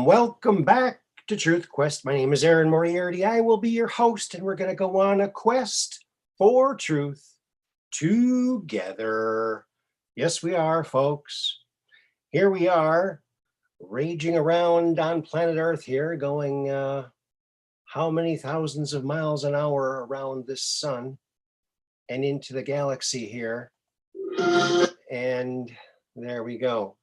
Welcome back to Truth Quest. My name is Aaron Moriarity. I will be your host, and we're going to go on a quest for truth together. Yes, we are, folks. Here we are, raging around on planet Earth here, going how many thousands of miles an hour around this sun and into the galaxy here. And there we go.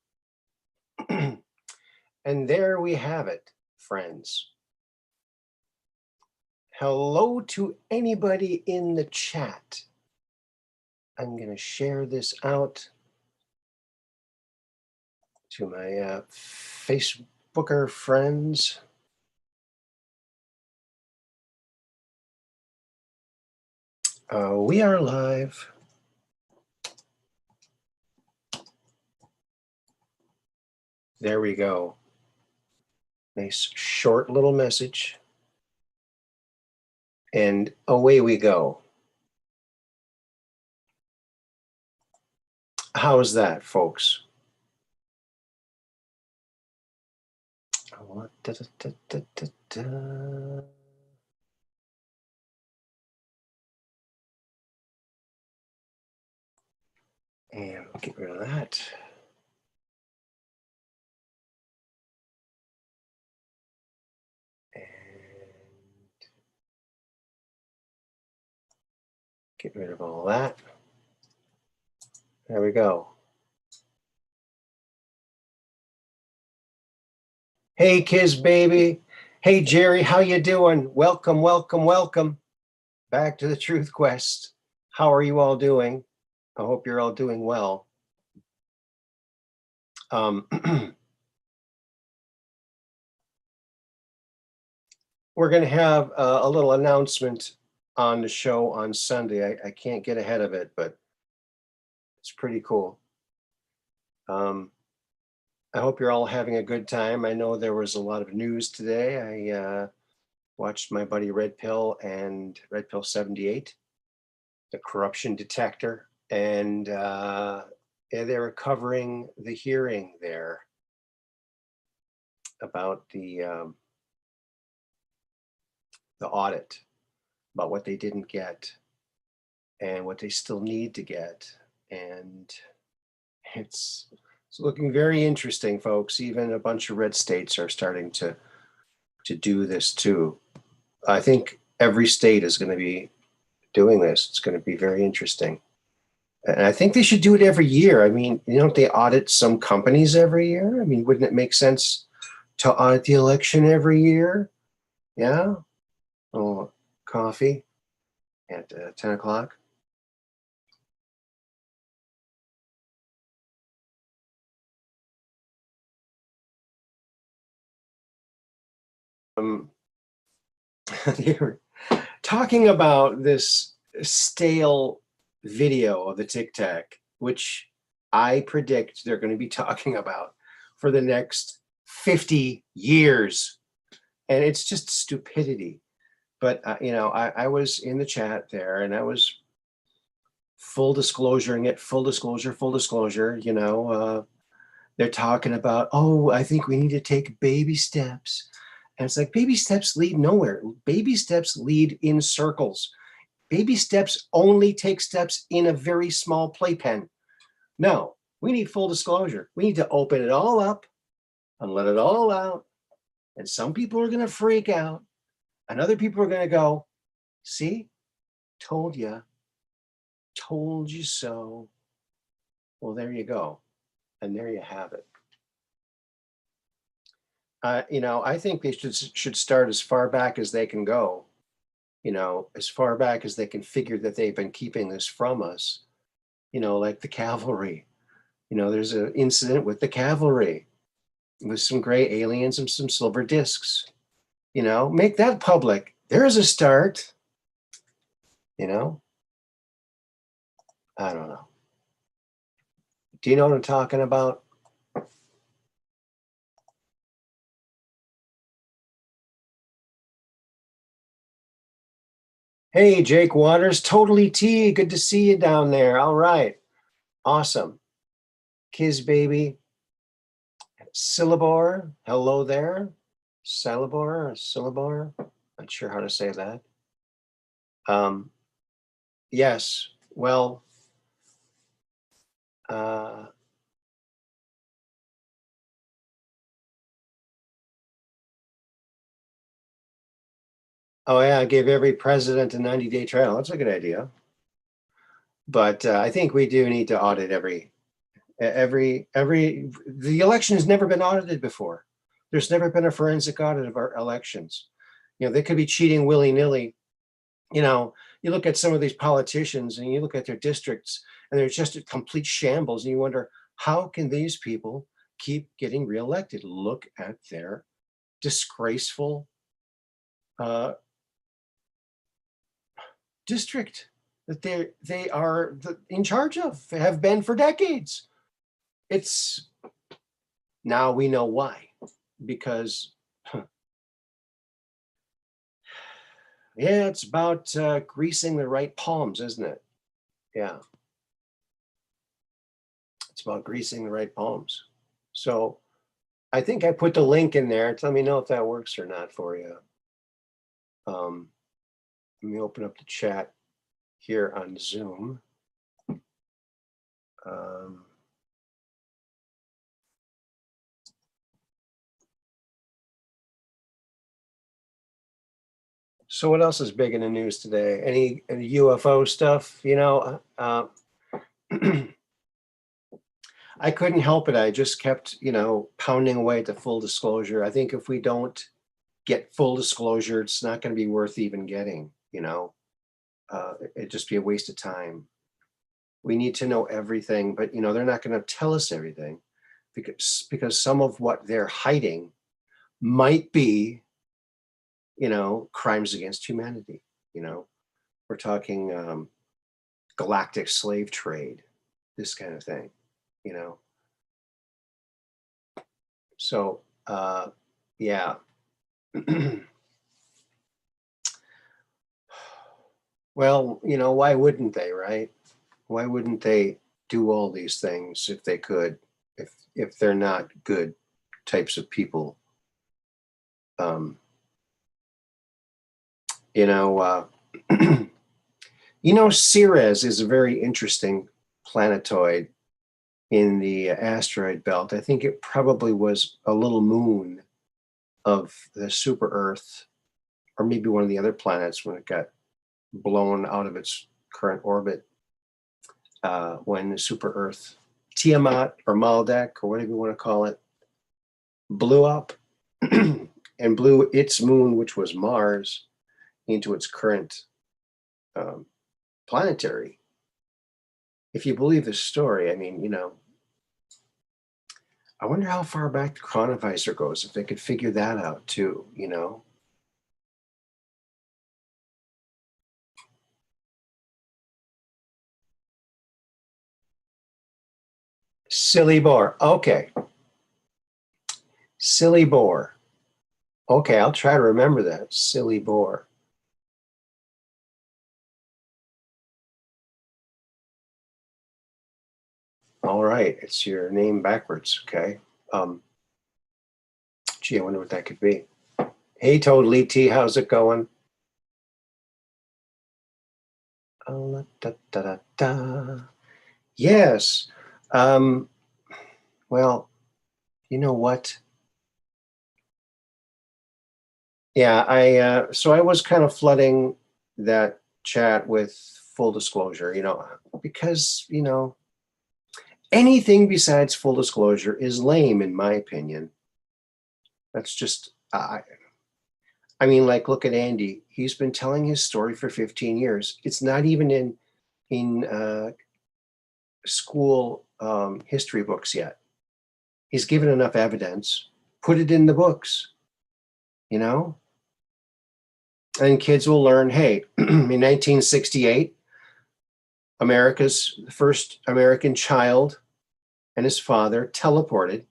And there we have it, friends. Hello to anybody in the chat. I'm going to share this out to my Facebooker friends. We are live. There we go. Nice short little message. And away we go. How's that, folks? And we'll get rid of that. Get rid of all that. There we go. Hey, Kiz baby. Hey, Jerry, how you doing? Welcome back to the Truth Quest. How are you all doing? I hope you're all doing well. We're going to have a little announcement on the show on Sunday. I can't get ahead of it, but it's pretty cool. I hope you're all having a good time. I know there was a lot of news today. I watched my buddy Red Pill and Red Pill 78, the corruption detector, and they were covering the hearing there about the audit, about what they didn't get and what they still need to get. And it's looking very interesting, folks. Even a bunch of red states are starting to do this too. I think every state is going to be doing this. It's going to be very interesting. And I think they should do it every year. I mean, don't they audit some companies every year? I mean, wouldn't it make sense to audit the election every year? Yeah. Oh, coffee at 10 o'clock. They were talking about this stale video of the Tic Tac, which I predict they're going to be talking about for the next 50 years. And it's just stupidity. But, I was in the chat there, and I was full disclosure, they're talking about, oh, I think we need to take baby steps. And it's like, baby steps lead nowhere. Baby steps lead in circles. Baby steps only take steps in a very small playpen. No, we need full disclosure. We need to open it all up and let it all out. And some people are going to freak out. And other people are going to go, see, told you so. Well, there you go. And there you have it. I think they should start as far back as they can go, as far back as they can figure that they've been keeping this from us, like the cavalry. There's an incident with the cavalry with some gray aliens and some silver discs. Make that public. There's a start. I don't know. Do you know what I'm talking about? Hey, Jake Waters, totally T. Good to see you down there. All right. Awesome. Kiz baby. Syllabor. Hello there. Syllabor. Not sure how to say that. Yes. Well, oh yeah, I gave every president a 90-day trial. That's a good idea. But I think we do need to audit the election has never been audited before. There's never been a forensic audit of our elections. They could be cheating willy-nilly. You look at some of these politicians and you look at their districts and they're just a complete shambles, and you wonder, how can these people keep getting reelected? Look at their disgraceful district that they are in charge of, have been for decades. It's now we know why, because yeah, it's about greasing the right palms, isn't it? Yeah, it's about greasing the right palms. So I think I put the link in there. Let me know if that works or not for you. Let me open up the chat here on Zoom. So what else is big in the news today? Any UFO stuff? I couldn't help it. I just kept, pounding away at the full disclosure. I think if we don't get full disclosure, it's not going to be worth even getting, it'd just be a waste of time. We need to know everything, but they're not going to tell us everything because some of what they're hiding might be, crimes against humanity. We're talking galactic slave trade, this kind of thing, So, yeah. Well, why wouldn't they, right? Why wouldn't they do all these things if they could, if they're not good types of people? Ceres is a very interesting planetoid in the asteroid belt. I think it probably was a little moon of the super Earth, or maybe one of the other planets when it got blown out of its current orbit, when the super Earth, Tiamat or Maldek or whatever you want to call it, blew up and blew its moon, which was Mars, into its current planetary. If you believe this story, I mean, I wonder how far back the chronovisor goes, if they could figure that out too, Silly bore. Okay. Silly bore. Okay, I'll try to remember that. Silly bore. All right, it's your name backwards. Okay. Gee, I wonder what that could be. Hey, Totally T, how's it going? Yes. Well, you know what? Yeah, so I was kind of flooding that chat with full disclosure, because, anything besides full disclosure is lame, in my opinion. That's just, I mean, like, look at Andy. He's been telling his story for 15 years. It's not even in school history books yet. He's given enough evidence. Put it in the books, and kids will learn, hey, in 1968, America's first American child and his father teleported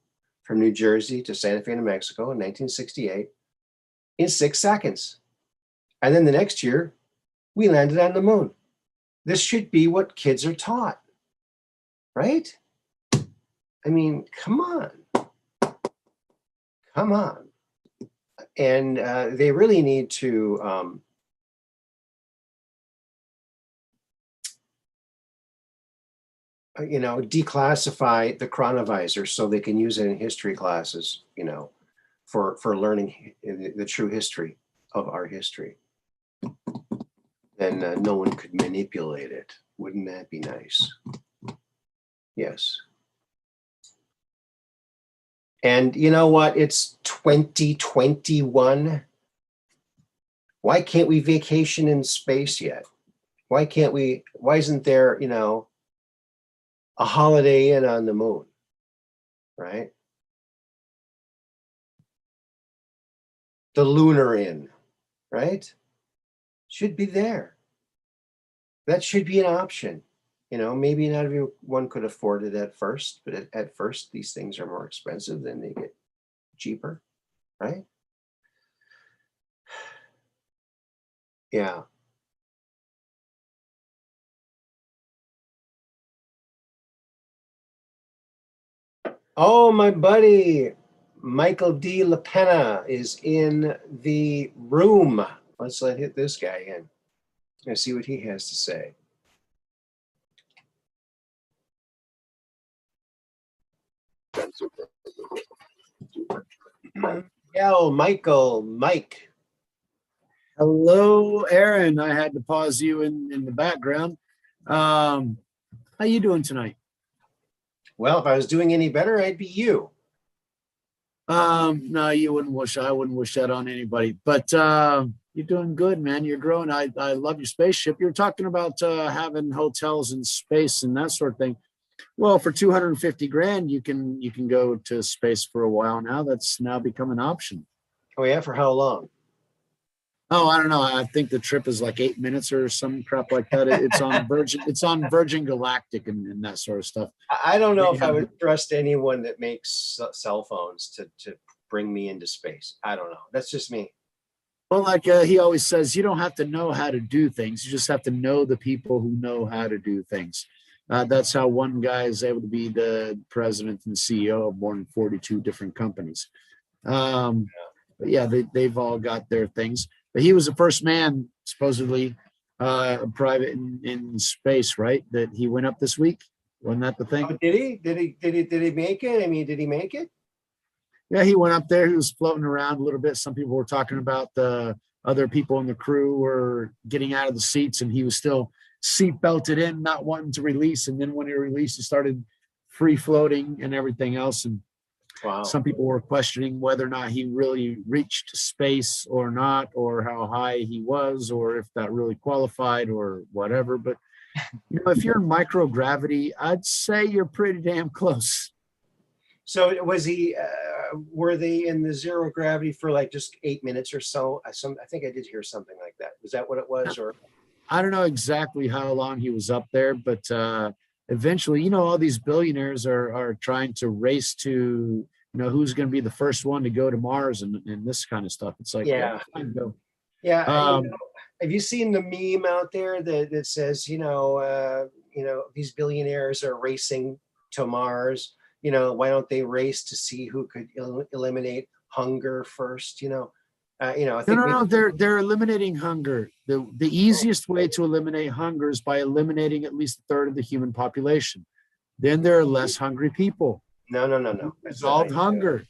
from New Jersey to Santa Fe, New Mexico in 1968 in 6 seconds. And then the next year, We landed on the moon. This should be what kids are taught, right? I mean, come on. Come on. And they really need to declassify the chronovisor so they can use it in history classes, for learning the true history of our history. Then no one could manipulate it. Wouldn't that be nice? Yes. And you know what? It's 2021. Why can't we vacation in space yet? Why isn't there, a Holiday Inn on the moon, right? The Lunar Inn, right? Should be there. That should be an option. Maybe not everyone could afford it at first, but at first these things are more expensive, then they get cheaper, right? Yeah. Oh, my buddy, Michael D. LaPena is in the room. Let's hit this guy in and see what he has to say. Mike. Hello, Aaron. I had to pause you in the background. How you doing tonight? Well, if I was doing any better, I'd be you. No, you wouldn't wish. I wouldn't wish that on anybody. But you're doing good, man. You're growing. I love your spaceship. You were talking about having hotels in space and that sort of thing. Well, for 250 grand, you can go to space for a while now. That's now become an option. Oh yeah, for how long? Oh, I don't know. I think the trip is like 8 minutes or some crap like that. It's on Virgin. It's on Virgin Galactic and that sort of stuff. I don't know if I would trust anyone that makes cell phones to bring me into space. I don't know. That's just me. Well, like he always says, you don't have to know how to do things. You just have to know the people who know how to do things. That's how one guy is able to be the president and CEO of more than 42 different companies. But yeah, they've all got their things. But he was the first man, supposedly, private in space, right? That he went up this week. Wasn't that the thing? Oh, did he? Did he make it? I mean, did he make it? Yeah, he went up there. He was floating around a little bit. Some people were talking about the other people in the crew were getting out of the seats, and he was still seat belted in, not wanting to release. And then when he released, he started free floating and everything else. And wow. Some people were questioning whether or not he really reached space or not, or how high he was, or if that really qualified or whatever. But if you're in microgravity, I'd say you're pretty damn close. So was he? Were they in the zero gravity for like just 8 minutes or so? I think I did hear something like that. Was that what it was? Or I don't know exactly how long he was up there, but eventually, all these billionaires are trying to race to, who's going to be the first one to go to Mars and this kind of stuff. It's like, yeah, go. Yeah. Have you seen the meme out there that says, these billionaires are racing to Mars? Why don't they race to see who could eliminate hunger first? I think No. They're eliminating hunger. The easiest way to eliminate hunger is by eliminating at least a third of the human population. Then there are less hungry people. No. Resolved hunger.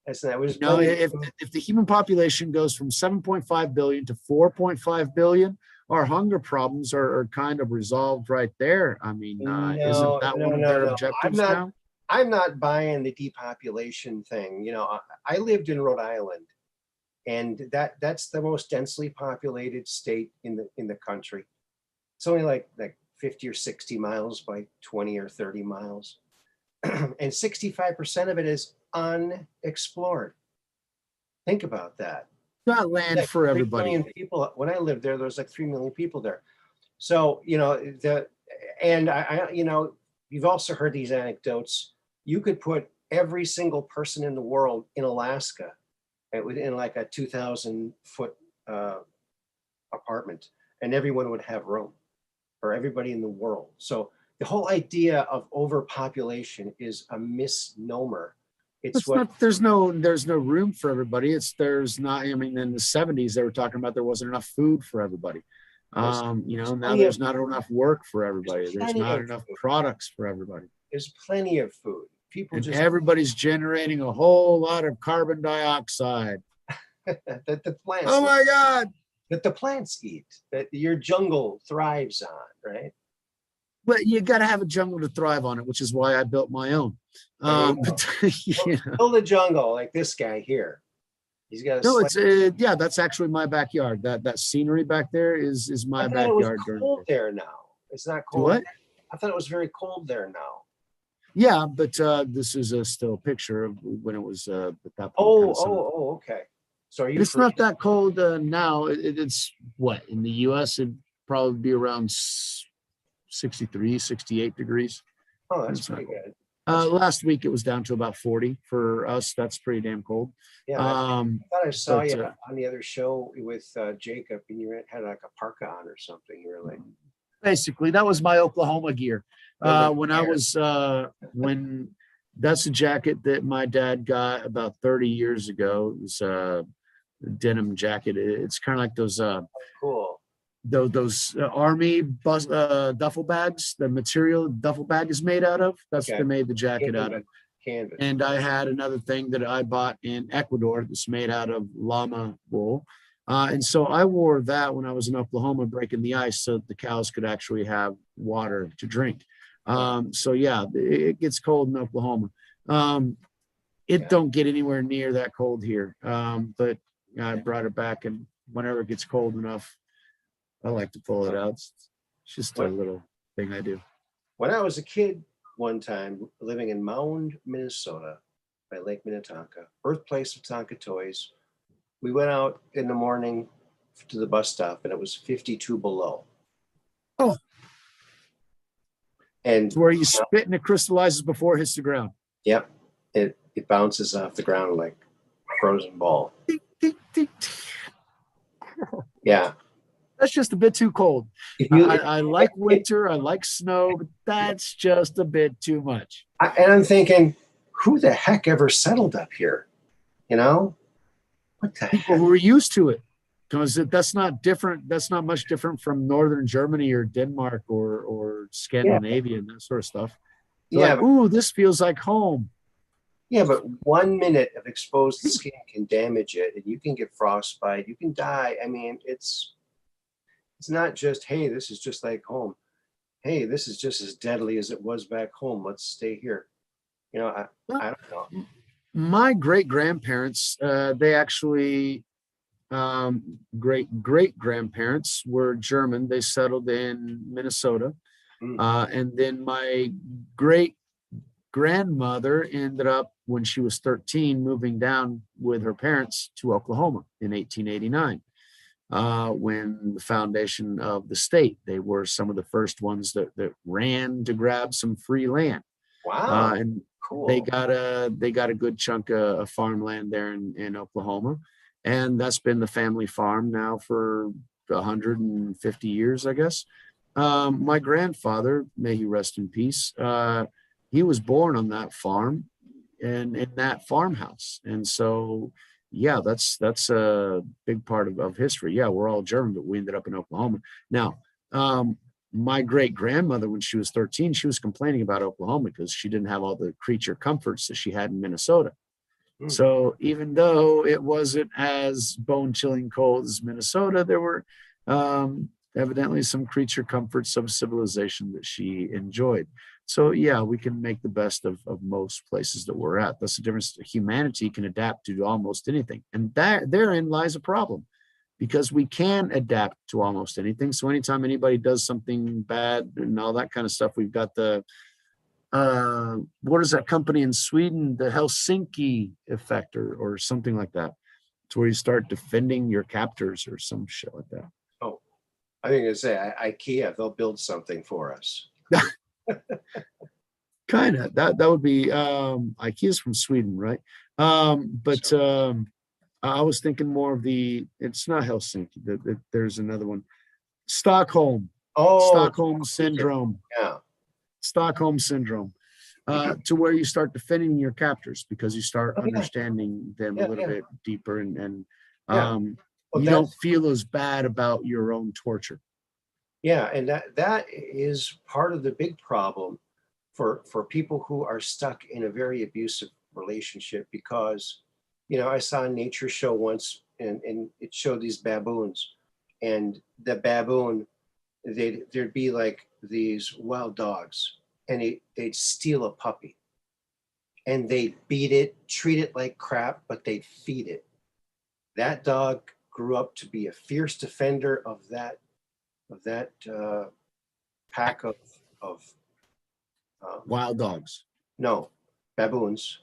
That's not. If the human population goes from 7.5 billion to 4.5 billion, our hunger problems are kind of resolved right there. I mean, isn't that one of their objectives now? I'm not buying the depopulation thing. I lived in Rhode Island, and that's the most densely populated state in the country. It's only like 50 or 60 miles by 20 or 30 miles. And 65% of it is unexplored. Think about that. Got land for everybody. 3 million people. When I lived there was like 3 million people there. So, you've also heard these anecdotes. You could put every single person in the world in Alaska within like a 2,000 foot apartment, and everyone would have room for everybody in the world. So the whole idea of overpopulation is a misnomer. It's It's what not, there's no room for everybody. There's not, I mean, in the 70s, they were talking about there wasn't enough food for everybody. You know, now there's not enough work for everybody. There's not enough products for everybody. There's plenty of food. People And just everybody's generating a whole lot of carbon dioxide. that the plants Oh my God. that the plants eat, that your jungle thrives on, right? But you got to have a jungle to thrive on it, which is why I built my own. But, Build a jungle like this guy here. He's got a no, it's yeah, that's actually my backyard. That scenery back there is my backyard. It was cold there now. It's not cold. What? I thought it was very cold there now. Yeah, but this is a still picture of when it was at that point. Okay. So are you? It's not that cold now. It's what in the U.S. it'd probably be around 63, 68 degrees. Oh, that's pretty good. Last week it was down to about 40 for us. That's pretty damn cold. Yeah, I thought I saw you on the other show with Jacob, and you had like a parka on or something. You were like, basically, that was my Oklahoma gear. When I was when that's a jacket that my dad got about 30 years ago. It was a denim jacket. It's kind of like those cool. Those army duffel bags. The material duffel bag is made out of. That's what they made the jacket out of. Canvas. And I had another thing that I bought in Ecuador that's made out of llama wool. And so I wore that when I was in Oklahoma breaking the ice so that the cows could actually have water to drink. So yeah, it gets cold in Oklahoma. It don't get anywhere near that cold here. But I brought it back, and whenever it gets cold enough, I like to pull it out. It's just a little thing I do. When I was a kid one time living in Mound, Minnesota by Lake Minnetonka, birthplace of Tonka Toys, we went out in the morning to the bus stop and it was 52 below. Oh. And it's where you spit and it crystallizes before it hits the ground. Yep. It bounces off the ground like a frozen ball. Yeah. That's just a bit too cold. I like winter. I like snow, but that's just a bit too much. And I'm thinking, who the heck ever settled up here? You know? What the People heck? who are used to it. Because that's not different. That's not much different from northern Germany or Denmark or Scandinavia and that sort of stuff. They're like, ooh, this feels like home. Yeah, but 1 minute of exposed skin can damage it, and you can get frostbite. You can die. I mean, it's not just, hey, this is just like home. Hey, this is just as deadly as it was back home. Let's stay here. You know, I don't know. My great grandparents, they actually, great grandparents were German. They settled in Minnesota. And then my great grandmother ended up, when she was 13, moving down with her parents to Oklahoma in 1889. When the foundation of the state, they were some of the first ones that ran to grab some free land. Wow. And cool. They got a good chunk of farmland there in Oklahoma. And that's been the family farm now for 150 years, I guess. My grandfather, may he rest in peace, he was born on that farm and in that farmhouse. And so, yeah, that's a big part of history. Yeah, we're all German, but we ended up in Oklahoma. Now, my great grandmother, when she was 13, she was complaining about Oklahoma because she didn't have all the creature comforts that she had in Minnesota. So even though it wasn't as bone-chilling cold as Minnesota, there were evidently some creature comforts of civilization that she enjoyed. So yeah, we can make the best of most places that we're at. That's the difference. Humanity can adapt to almost anything. And therein lies a problem, because we can adapt to almost anything. So anytime anybody does something bad and all that kind of stuff, we've got the what is that company in Sweden, the Helsinki effect or something like that. It's where you start defending your captors or some shit like that. Oh, I think it's IKEA, they'll build something for us. Kind of. That would be IKEA's from Sweden, right? But I was thinking more of it's not Helsinki. There's another one. Stockholm, Oh, Stockholm syndrome, yeah, Stockholm syndrome, to where you start defending your captors because you start oh, yeah, understanding them a yeah, little yeah, bit deeper, and yeah. Well, you don't feel as bad about your own torture. yeah, and that is part of the big problem for people who are stuck in a very abusive relationship because, I saw a nature show once and it showed these baboons, and the baboon, there'd be like these wild dogs, and they'd steal a puppy and they'd beat it, treat it like crap, but they'd feed it. That dog grew up to be a fierce defender of that pack of Wild dogs. no, baboons,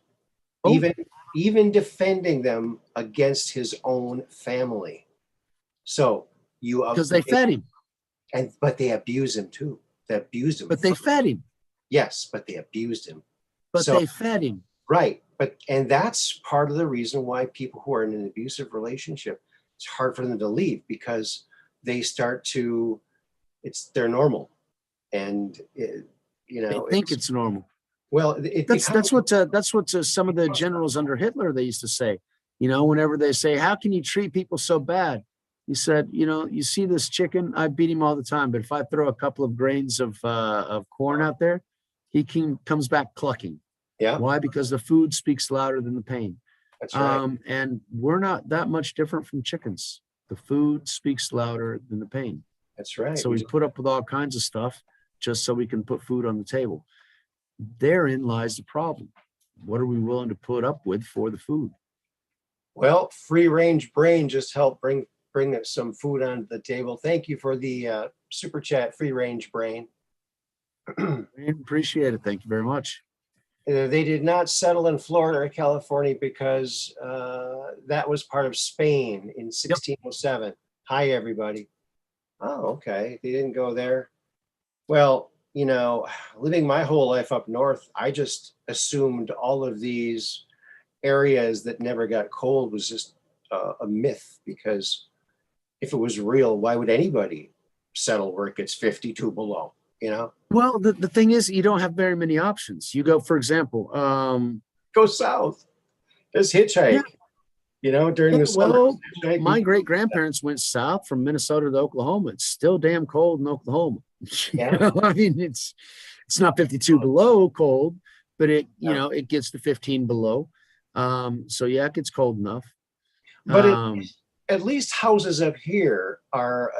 Oh, even even defending them against his own family. So because they fed him, but they abuse him too. They abused him but they first. fed him, Yes, but they abused him. but So they fed him. right, and that's part of the reason why people who are in an abusive relationship, it's hard for them to leave because they start to, it's their normal, and They think it's normal. well, it That's becomes that's what some of the generals under Hitler they used to say. Whenever they say, "How can you treat people so bad?" He said, "You see this chicken? I beat him all the time, but if I throw a couple of grains of corn out there, comes back clucking. yeah, Why? Because the food speaks louder than the pain. that's right, And we're not that much different from chickens. The food speaks louder than the pain. that's right. So we put up with all kinds of stuff just so we can put food on the table. Therein lies the problem. What are we willing to put up with for the food? Well, free range brain just helped bring some food onto the table. Thank you for the super chat, free range brain. Appreciate it. Thank you very much. They did not settle in Florida or California because that was part of Spain in 1607. Hi, everybody. Oh, okay. They didn't go there. Well, living my whole life up north, I just assumed all of these areas that never got cold was just a myth, because if it was real, why would anybody settle where it gets 52 below? Well, the thing is, you don't have very many options. You go, for example, Go south. Just hitchhike. During the summer. well, my great grandparents went south from Minnesota to Oklahoma. It's still damn cold in Oklahoma. Yeah. I mean, it's not 52 below cold, but it gets to 15 below. So yeah, it gets cold enough. But at least houses up here are,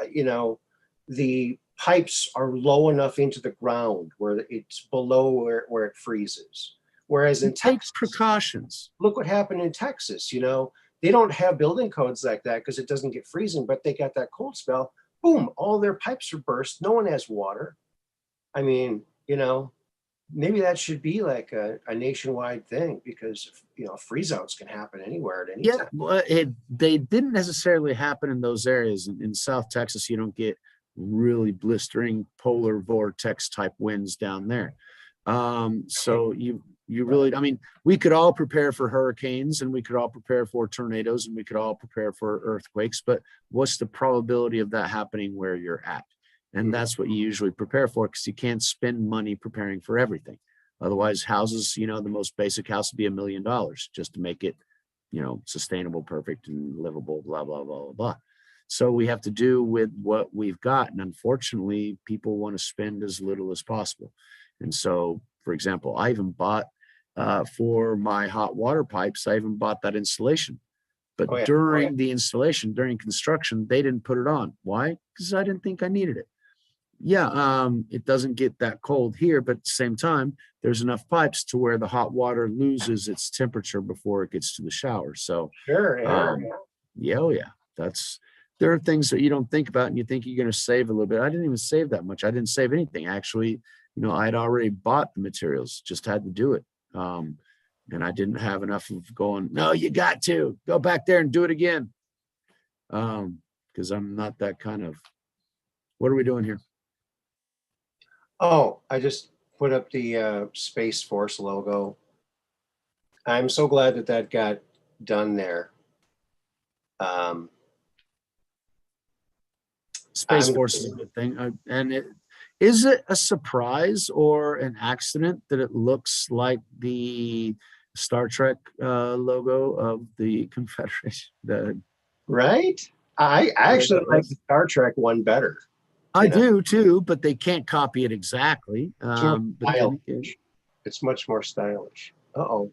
the pipes are low enough into the ground where it's below where it freezes. Whereas in take Texas, precautions. look what happened in Texas. They don't have building codes like that because it doesn't get freezing, but they got that cold spell. Boom, all their pipes are burst. No one has water. I mean, maybe that should be like a nationwide thing, because freeze outs can happen anywhere at any time. Well, they didn't necessarily happen in those areas. In South Texas, you don't get really blistering polar vortex type winds down there. So you really, I mean, we could all prepare for hurricanes, and we could all prepare for tornadoes, and we could all prepare for earthquakes, but what's the probability of that happening where you're at? And that's what you usually prepare for, because you can't spend money preparing for everything. Otherwise, houses, the most basic house would be $1 million just to make it, sustainable, perfect, and livable, blah, blah, blah, blah, blah. So we have to do with what we've got. And unfortunately, people want to spend as little as possible. And so, for example, I even bought for my hot water pipes, I even bought that insulation. But during the installation, during construction, they didn't put it on. Why? Because I didn't think I needed it. Yeah, it doesn't get that cold here, but at the same time, there's enough pipes to where the hot water loses its temperature before it gets to the shower. So, Sure. yeah. There are things that you don't think about, and you think you're going to save a little bit. I didn't even save that much. I didn't save anything. Actually, I'd already bought the materials, just had to do it. And I didn't have enough of going, no, you got to go back there and do it again. Because I'm not that kind of, what are we doing here? Oh, I just put up the Space Force logo. I'm so glad that got done there. Space Force is a good thing. Is it a surprise or an accident that it looks like the Star Trek logo of the Confederation? Right? I actually like the Star Trek one better. I do too, but they can't copy it exactly. It's much more stylish. Uh-oh.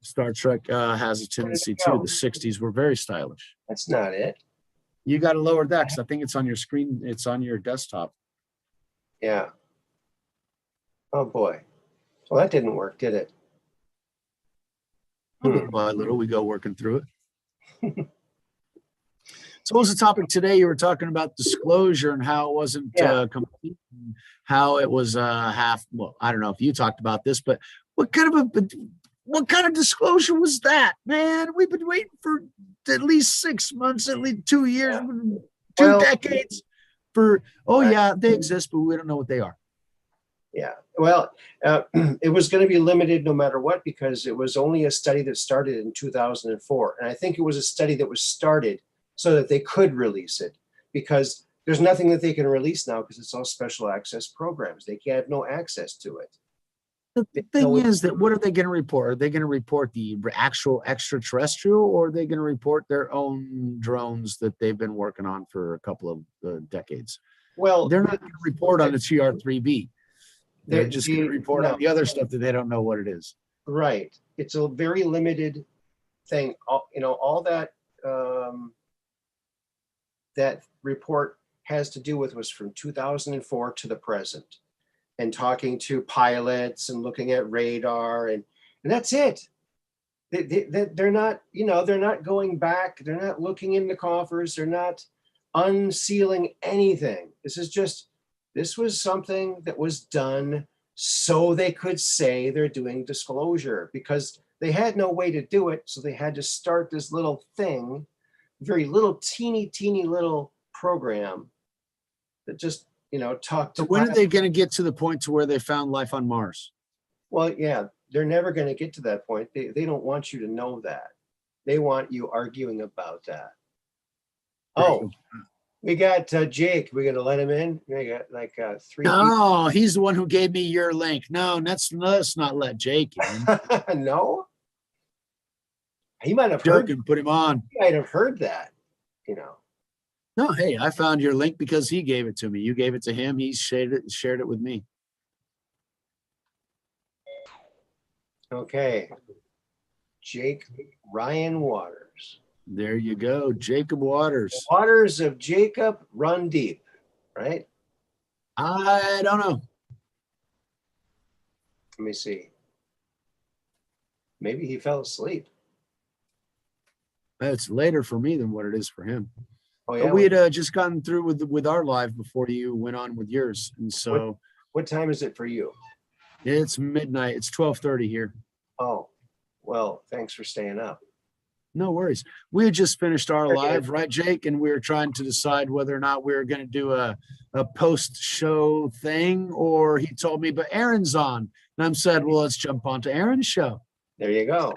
Star Trek has a tendency too. The 60s were very stylish. That's not it. You got to lower that because I think it's on your screen. It's on your desktop. Yeah. Oh boy. Well, that didn't work, did it? Little by little, we go working through it. So what was the topic today? You were talking about disclosure and how it wasn't complete, and how it was half. Well, I don't know if you talked about this, but what kind of disclosure was that, man? We've been waiting for at least 6 months, at least 2 years, 2 decades for, they exist, but we don't know what they are. Yeah. Well, it was going to be limited no matter what, because it was only a study that started in 2004. And I think it was a study that was started so that they could release it, because there's nothing that they can release now because it's all special access programs. They can't have no access to it. The thing is that what are they going to report? Are they going to report the actual extraterrestrial, or are they going to report their own drones that they've been working on for a couple of decades? Well, they're not going to report on the TR-3B. They're just going to report on the other stuff that they don't know what it is. Right. It's a very limited thing. All that that report has to do with was from 2004 to the present, and talking to pilots and looking at radar, and that's it. They're not, they're not going back. They're not looking in the coffers. They're not unsealing anything. This was something that was done so they could say they're doing disclosure, because they had no way to do it. So they had to start this little thing, very little teeny little program that just, talked to. So when are they going to get to the point to where they found life on Mars? Well, yeah, they're never going to get to that point. They don't want you to know that. They want you arguing about that. Oh, we got Jake. We're going to let him in. We got like 3 No, he's the one who gave me your link. No, let's not let Jake in. No? He might have heard. Put him on. He might have heard that, No, hey, I found your link because he gave it to me. You gave it to him. He shared it with me. Okay. Jake Ryan Waters. There you go. Jacob Waters. The waters of Jacob run deep, right? I don't know. Let me see. Maybe he fell asleep. It's later for me than what it is for him. Oh, yeah. But we had just gotten through with our live before you went on with yours. And so what time is it for you? It's midnight. It's 12:30 here. Oh, well, thanks for staying up. No worries. We had just finished our live, right, Jake? And we were trying to decide whether or not we were going to do a post-show thing, or he told me, but Aaron's on. And I'm said, well, let's jump onto Aaron's show. There you go.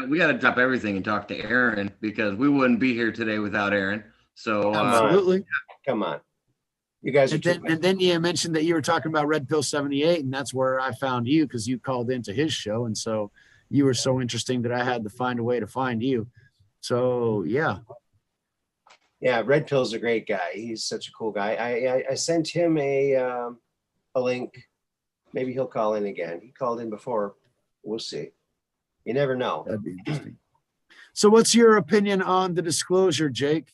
We got to drop everything and talk to Aaron, because we wouldn't be here today without Aaron. So absolutely. Come on. You guys are and then you mentioned that you were talking about Red Pill 78, and that's where I found you, because you called into his show. And so you were so interesting that I had to find a way to find you. So, yeah. Yeah, Red Pill's a great guy. He's such a cool guy. I sent him a link. Maybe he'll call in again. He called in before. We'll see. You never know. That'd be interesting. So what's your opinion on the disclosure, Jake?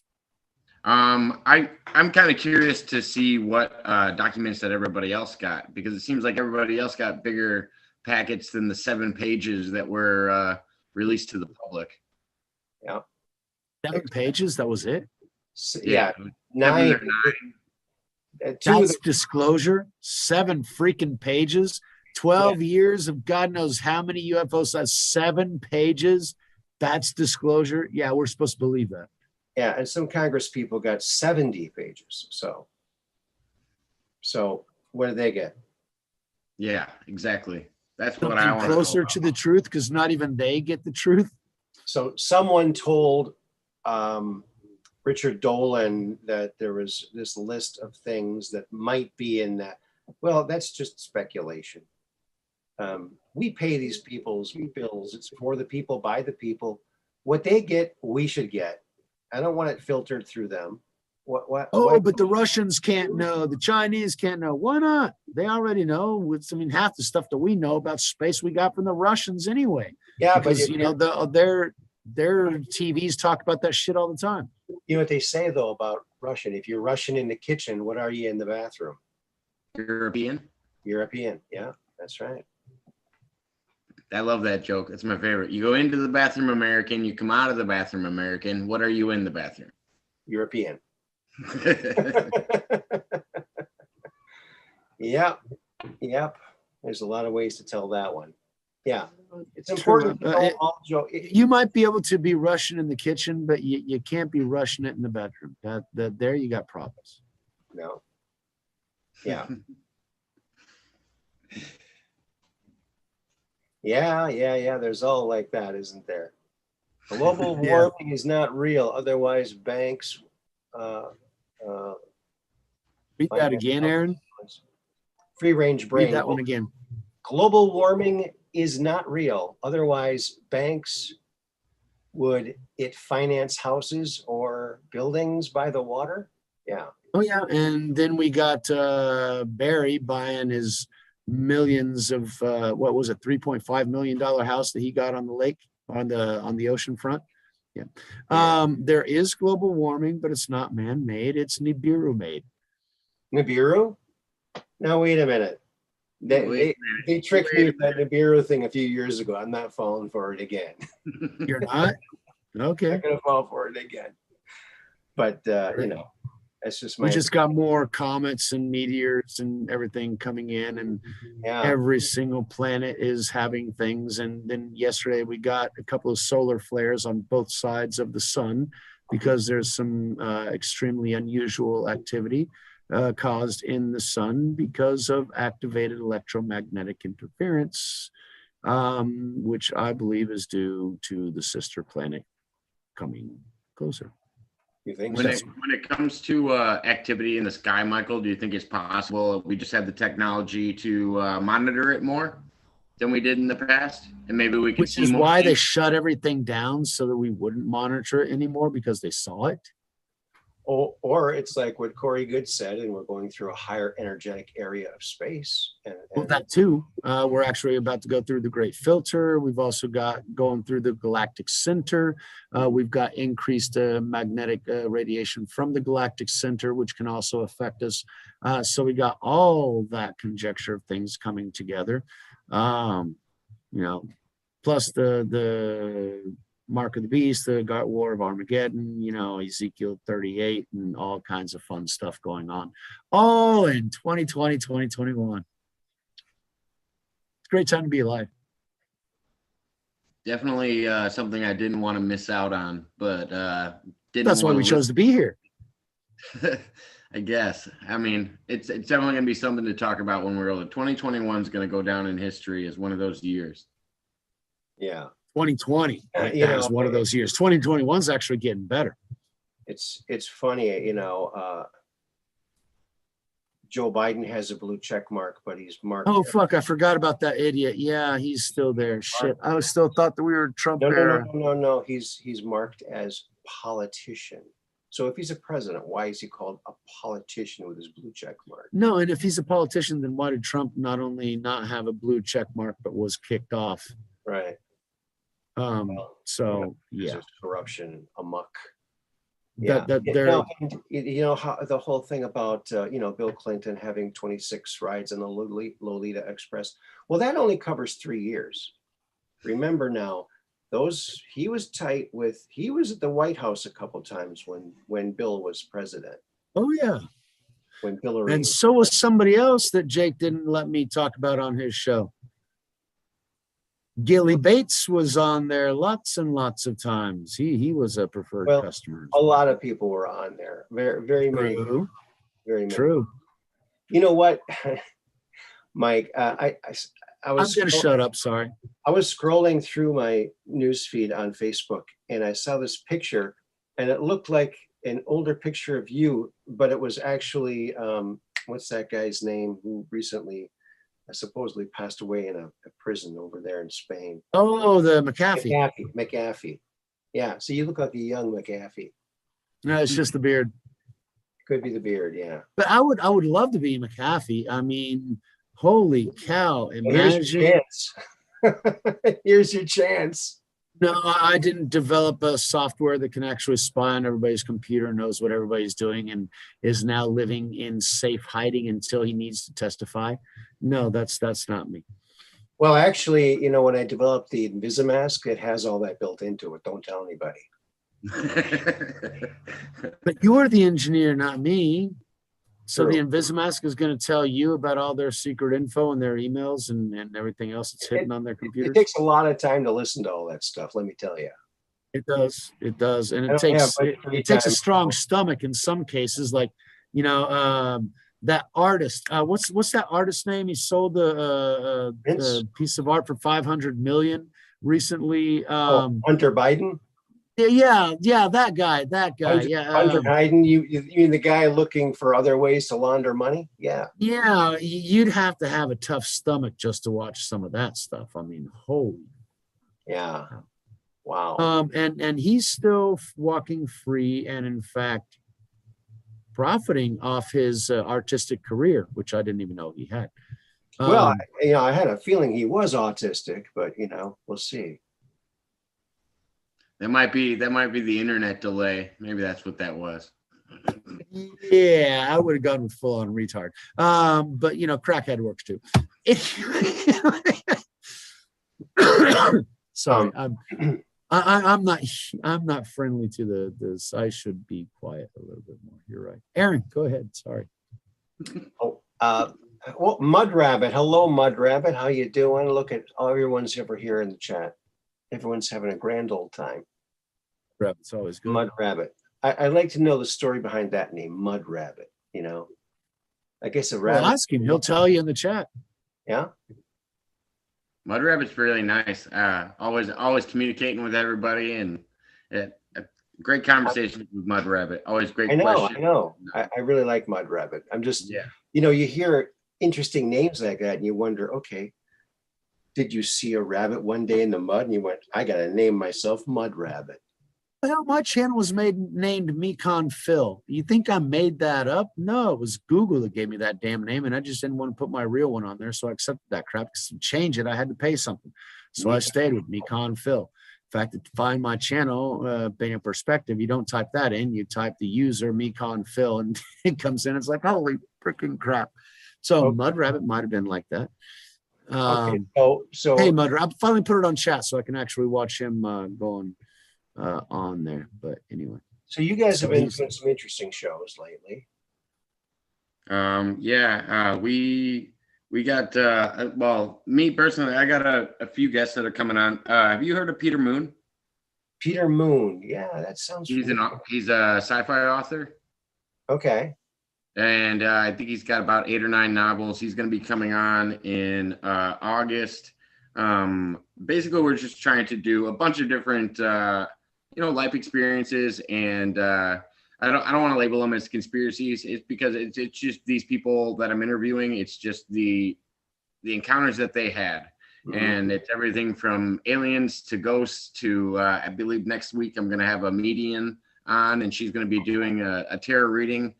I'm kind of curious to see what documents that everybody else got, because it seems like everybody else got bigger packets than the 7 pages that were released to the public. Yeah. 7 pages? That was it? Yeah. 9. That's disclosure. 7 freaking pages. 12 years of God knows how many UFOs. That's 7 pages. That's disclosure. Yeah, we're supposed to believe that. Yeah, and some Congress people got 70 pages. So what did they get? Yeah, exactly. That's something what I want. Closer to the truth, because not even they get the truth. So someone told Richard Dolan that there was this list of things that might be in that. Well, that's just speculation. We pay these people's bills. It's for the people, by the people. What they get, we should get. I don't want it filtered through them. But the Russians can't know. The Chinese can't know. Why not? They already know. I mean, half the stuff that we know about space we got from the Russians anyway. Yeah, because their TVs talk about that shit all the time. You know what they say though about Russian? If you're Russian in the kitchen, what are you in the bathroom? European. Yeah, that's right. I love that joke. It's my favorite. You go into the bathroom American, you come out of the bathroom American. What are you in the bathroom? European. Yep. There's a lot of ways to tell that one. Yeah, it's important. You might be able to be Russian in the kitchen, but you can't be Russian it in the bedroom. That there you got problems. No. Yeah. Yeah. There's all like that, isn't there? Global warming is not real. Otherwise, banks. Read that again, Aaron. Free range brain. Read that one again. Global warming is not real. Otherwise, banks would it finance houses or buildings by the water? Yeah. Oh yeah, and then we got Barry buying his millions of what was it, $3.5 million house that he got on the lake on the ocean front. Yeah. There is global warming, but it's not man-made. It's Nibiru made. Nibiru? Now wait a minute. They tricked me with that Nibiru thing a few years ago. I'm not falling for it again. You're not? Okay. I'm not gonna fall for it again. But that's just my. We just got more comets and meteors and everything coming in, and every single planet is having things. And then yesterday we got a couple of solar flares on both sides of the sun because there's some extremely unusual activity caused in the sun because of activated electromagnetic interference, which I believe is due to the sister planet coming closer. You think when it comes to activity in the sky, Michael, do you think it's possible we just have the technology to monitor it more than we did in the past, and maybe we can Which see is more why things? they shut everything down so that we wouldn't monitor it anymore because they saw it. Or it's like what Corey Good said, and we're going through a higher energetic area of space. Well, that too. We're actually about to go through the Great Filter. We've also got going through the galactic center. We've got increased magnetic radiation from the galactic center, which can also affect us. So we got all that conjecture of things coming together. Plus the Mark of the Beast, the War of Armageddon, Ezekiel 38, and all kinds of fun stuff going on. All in 2020, 2021. It's a great time to be alive. Definitely something I didn't want to miss out on, but that's why we chose to be here. I guess. I mean, it's definitely going to be something to talk about when we're older. 2021 is going to go down in history as one of those years. Yeah. 2020 is one of those years. 2021 is actually getting better. It's funny, Joe Biden has a blue check mark, but he's marked. Oh fuck! I forgot about that idiot. Yeah, he's still there. Shit, I still thought that we were Trump. No. He's marked as politician. So if he's a president, why is he called a politician with his blue check mark? No, and if he's a politician, then why did Trump not only not have a blue check mark but was kicked off? Right. There's corruption amok. Yeah. How the whole thing about Bill Clinton having 26 rides on the Lolita Express. Well, that only covers 3 years. Remember now, he was at the White House a couple times when Bill was president. Oh yeah. When Hillary. And so was somebody else that Jake didn't let me talk about on his show. Gilly Bates was on there lots and lots of times. He was a preferred customer. A lot of people were on there. Very, very many. Very many. True. You know what, Mike? I was going to shut up. Sorry. I was scrolling through my newsfeed on Facebook and I saw this picture, and it looked like an older picture of you, but it was actually, what's that guy's name who recently supposedly passed away in a prison over there in Spain? Oh, the McAfee. McAfee. Yeah. So you look like a young McAfee. No, it's just the beard. Could be the beard. Yeah. But I would love to be McAfee. I mean, holy cow! Well, here's your Imagine. chance. Here's your chance. No, I didn't develop a software that can actually spy on everybody's computer, knows what everybody's doing, and is now living in safe hiding until he needs to testify. No, that's not me. Well, actually, you know, when I developed the Invisimask, it has all that built into it. Don't tell anybody. But you're the engineer, not me. So True. the Invisimask is going to tell you about all their secret info and their emails and everything else that's hidden on their It computers. takes a lot of time to listen to all that stuff. Let me tell you. It does. It does. And I it don't have takes much free it takes a time. strong stomach in some cases, like, you know, that artist, what's that artist's name? He sold the piece of art for 500 million recently. Hunter Biden? Yeah, that guy. Hunter, Yeah. Hunter Biden, you mean the guy looking for other ways to launder money? Yeah. Yeah, you'd have to have a tough stomach just to watch some of that stuff. I mean, holy. Yeah. Wow. And he's still walking free and in fact profiting off his artistic career, which I didn't even know he had. Well, you know, I had a feeling he was autistic, but you know, we'll see. That might be the internet delay. Maybe that's what that was. Yeah, I would have gone with full on retard. But you know, crackhead works too. Sorry, I'm not friendly to this. I should be quiet a little bit more. You're right. Aaron, go ahead. Sorry. Well, Mud Rabbit. Hello, Mud Rabbit. How you doing? Look at everyone's over here in the chat. Everyone's having a grand old time. Rabbit's always good. Mud Rabbit. I'd like to know the story behind that name, Mud Rabbit. You know, I guess a rabbit. Well, ask him. He'll tell you in the chat. Yeah. Mud Rabbit's really nice. Always communicating with everybody and great conversations with Mud Rabbit. Always great questions. I know. I really like Mud Rabbit. I'm just, Yeah. you know, you hear interesting names like that and you wonder, okay, did you see a rabbit one day in the mud and you went, I got to name myself Mud Rabbit? Well, my channel was named Mekon Phil. You think I made that up? No, it was Google that gave me that damn name, and I just didn't want to put my real one on there, so I accepted that crap. Because to change it, I had to pay something, so I stayed with Mekon Phil. In fact, to find my channel, being a perspective, you don't type that in. You type the user Mekon Phil, and it comes in. It's like, holy freaking crap! So Okay. Mud Rabbit might have been like that. Okay. So Hey, Mud Rabbit, I finally put it on chat, so I can actually watch him going on there. But anyway, so you guys have been doing some interesting shows lately. We got well, me personally, I got a few guests that are coming on. Have you heard of Peter Moon? Peter Moon. Yeah, that sounds He's a sci-fi author. Okay. And I think he's got about 8 or 9 novels. He's going to be coming on in August. Basically, we're just trying to do a bunch of different life experiences, and I don't want to label them as conspiracies. It's because it's just these people that I'm interviewing. It's just the encounters that they had, and it's everything from aliens to ghosts to I believe next week I'm going to have a medium on, and she's going to be doing a tarot reading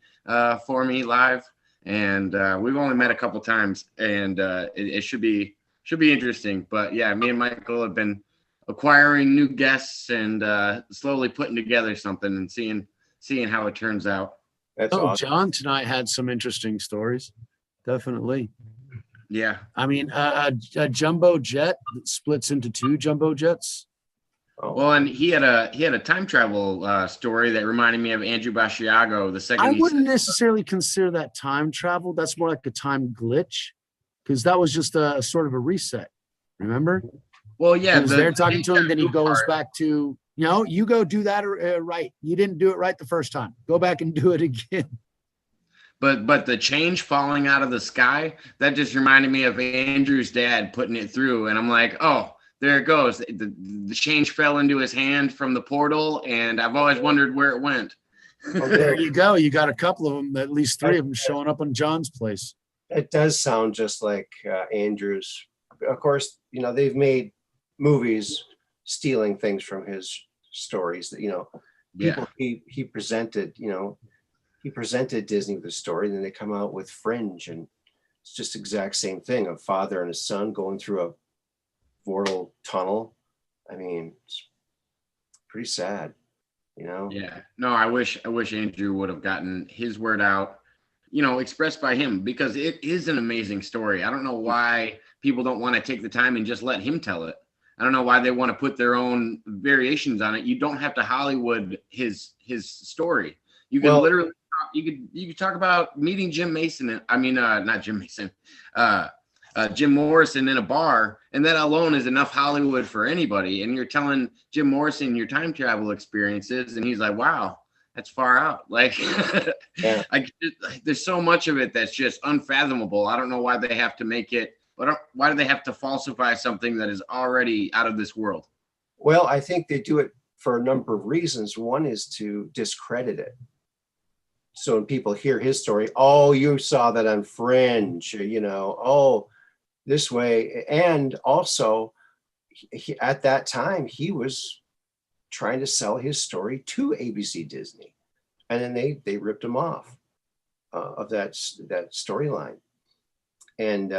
for me live. And we've only met a couple times, and it should be interesting. But yeah, me and Michael have been acquiring new guests and slowly putting together something and seeing how it turns out. That's awesome. John tonight had some interesting stories. Definitely. Yeah. I mean, a jumbo jet that splits into 2 jumbo jets. Oh. Well, and he had a time travel story that reminded me of Andrew Basiago. The second I wouldn't necessarily consider that time travel. That's more like a time glitch, because that was just a sort of a reset. Remember? Well, yeah, they're talking to him, then he goes back to, you go do that right. You didn't do it right the first time. Go back and do it again. But the change falling out of the sky, that just reminded me of Andrew's dad putting it through, and I'm like, oh, there it goes. The change fell into his hand from the portal, and I've always wondered where it went. There you go. You got a couple of them, at least 3 of them showing up on John's place. It does sound just like Andrew's. Of course, you know, they've made movies stealing things from his stories that, you know, people he presented, you know, he presented Disney with a story, and then they come out with Fringe, and it's just exact same thing, a father and a son going through a vortal tunnel. I mean, it's pretty sad, you know? Yeah. No, I wish Andrew would have gotten his word out, you know, expressed by him, because it is an amazing story. I don't know why people don't want to take the time and just let him tell it. I don't know why they want to put their own variations on it. You don't have to Hollywood his story. You can literally you could talk about meeting Jim Mason. Not Jim Mason, Jim Morrison in a bar, and that alone is enough Hollywood for anybody. And you're telling Jim Morrison your time travel experiences, and he's like, "Wow, that's far out." Like, Yeah. There's so much of it that's just unfathomable. I don't know why they have to make it. Why do they have to falsify something that is already out of this world? Well, I think they do it for a number of reasons. One is to discredit it. So when people hear his story, oh, you saw that on Fringe, you know, oh, this way. And also, at that time, he was trying to sell his story to ABC Disney. And then they ripped him off of that storyline. And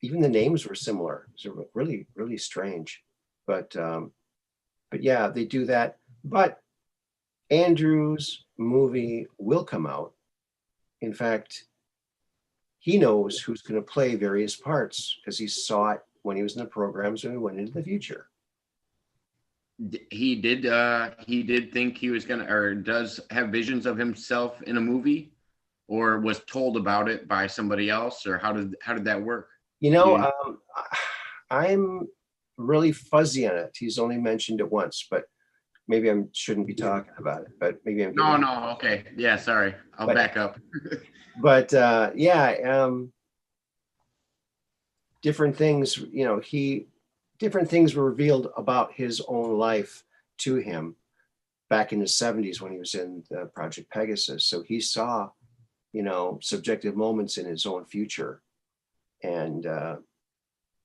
even the names were similar. So really, really strange. But yeah, they do that. But Andrew's movie will come out. In fact, he knows who's going to play various parts because he saw it when he was in the programs and he went into the future. He did think he was gonna, or does have visions of himself in a movie, or was told about it by somebody else, or how did that work? You know, I'm really fuzzy on it. He's only mentioned it once, but maybe I shouldn't be talking about it. But maybe I'm no. Okay, yeah, sorry, I'll back up. But different things. You know, different things were revealed about his own life to him back in the 70s when he was in Project Pegasus. So he saw, you know, subjective moments in his own future. And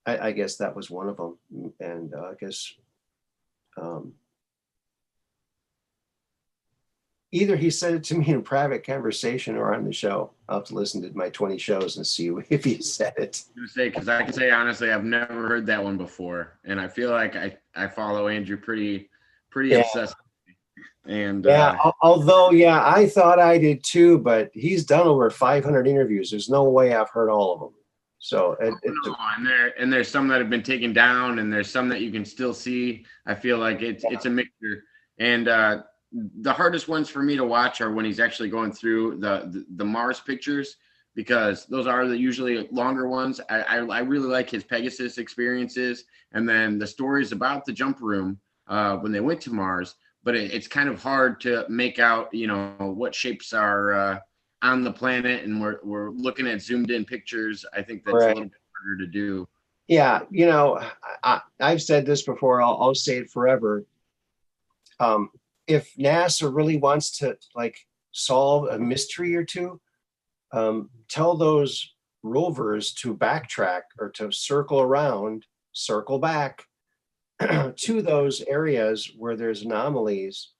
I guess that was one of them. And I guess either he said it to me in private conversation or on the show. I'll have to listen to my 20 shows and see if he said it. Because I can say honestly, I've never heard that one before, and I feel like I follow Andrew pretty obsessively. And although I thought I did too, but he's done over 500 interviews. There's no way I've heard all of them. So and there's some that have been taken down, and there's some that you can still see. I feel like it's a mixture. And the hardest ones for me to watch are when he's actually going through the Mars pictures, because those are usually longer ones. I really like his Pegasus experiences, and then the stories about the jump room when they went to Mars. But it's kind of hard to make out, you know, what shapes are on the planet, and we're looking at zoomed in pictures. I think that's a little bit harder to do. Yeah, you know, I've said this before. I'll say it forever. If NASA really wants to like solve a mystery or two, tell those rovers to backtrack or to circle back to those areas where there's anomalies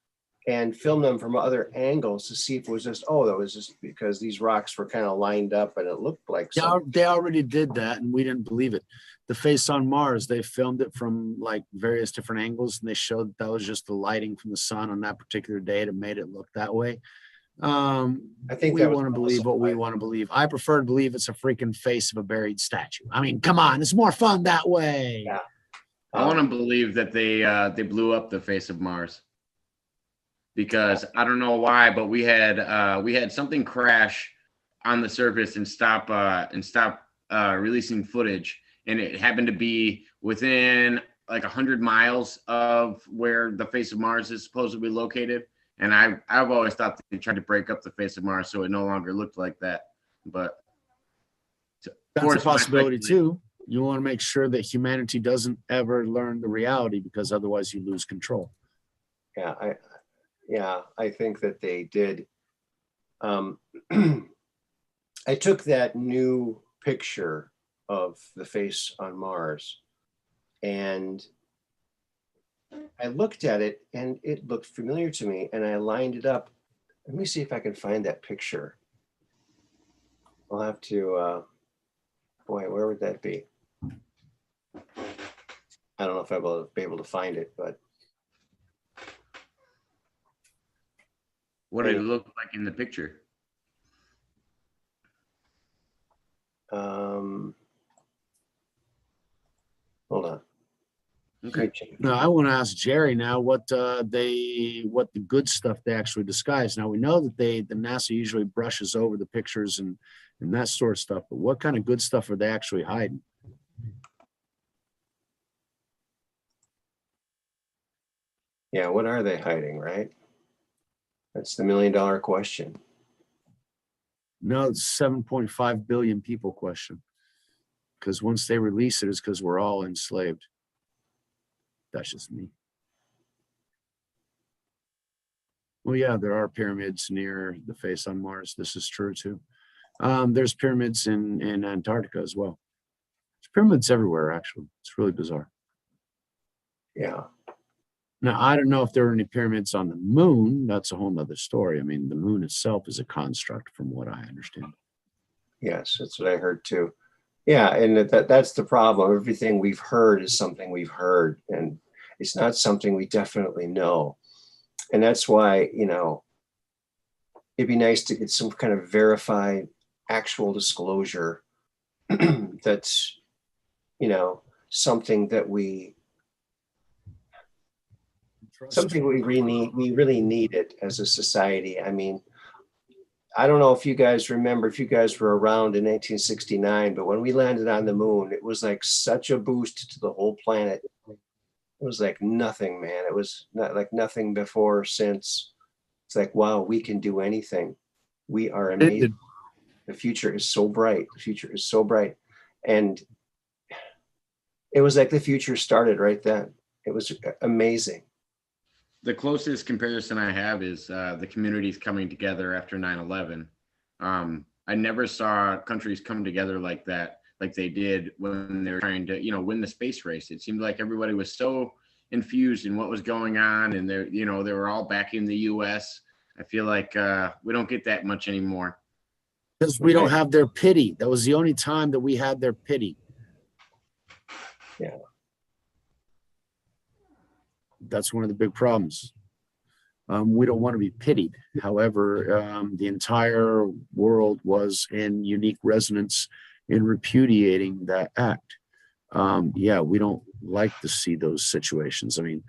and film them from other angles to see if it was just, that was just because these rocks were kind of lined up and it looked like something. They already did that and we didn't believe it. The face on Mars, they filmed it from like various different angles, and they showed that was just the lighting from the sun on that particular day that made it look that way. I think we want to believe what we want to believe. I prefer to believe it's a freaking face of a buried statue. I mean, come on, it's more fun that way. Yeah. I want to believe that they blew up the face of Mars, because I don't know why, but we had something crash on the surface and stop releasing footage, and it happened to be within like 100 miles of where the face of Mars is supposedly located. And I've always thought they tried to break up the face of Mars so it no longer looked like that. But that's a possibility too. You want to make sure that humanity doesn't ever learn the reality, because otherwise you lose control. Yeah, Yeah, I think that they did. I took that new picture of the face on Mars and I looked at it and it looked familiar to me and I lined it up. Let me see if I can find that picture. I'll have to, boy, where would that be? I don't know if I will be able to find it, but What did it look like in the picture? hold on. Okay. Now I want to ask Jerry now what the good stuff they actually disguise. Now we know that the NASA usually brushes over the pictures and that sort of stuff, but what kind of good stuff are they actually hiding? Yeah, what are they hiding, right? That's the $1 million question. No, it's 7.5 billion people question. Because once they release it, it's because we're all enslaved. That's just me. Well, yeah, there are pyramids near the face on Mars. This is true too. There's pyramids in Antarctica as well. There's pyramids everywhere, actually. It's really bizarre. Yeah. Now, I don't know if there are any pyramids on the moon. That's a whole nother story. I mean, the moon itself is a construct from what I understand. Yes, that's what I heard too. Yeah, and that's the problem. Everything we've heard is something we've heard, and it's not something we definitely know. And that's why, it'd be nice to get some kind of verified actual disclosure that's, something that we really need it as a society. I mean, I don't know if you guys remember, if you guys were around in 1969, but when we landed on the moon, it was like such a boost to the whole planet. It was like nothing, man. It was not like nothing before or since. It's like, wow, we can do anything. We are amazing. The future is so bright. The future is so bright. And it was like the future started right then. It was amazing. The closest comparison I have is the communities coming together after 9/11. I never saw countries come together like that, like they did when they were trying to, win the space race. It seemed like everybody was so infused in what was going on, and they were all backing the U.S. I feel like we don't get that much anymore. Because we don't have their pity. That was the only time that we had their pity. Yeah. That's one of the big problems. We don't want to be pitied. However, the entire world was in unique resonance in repudiating that act. Yeah, we don't like to see those situations. I mean,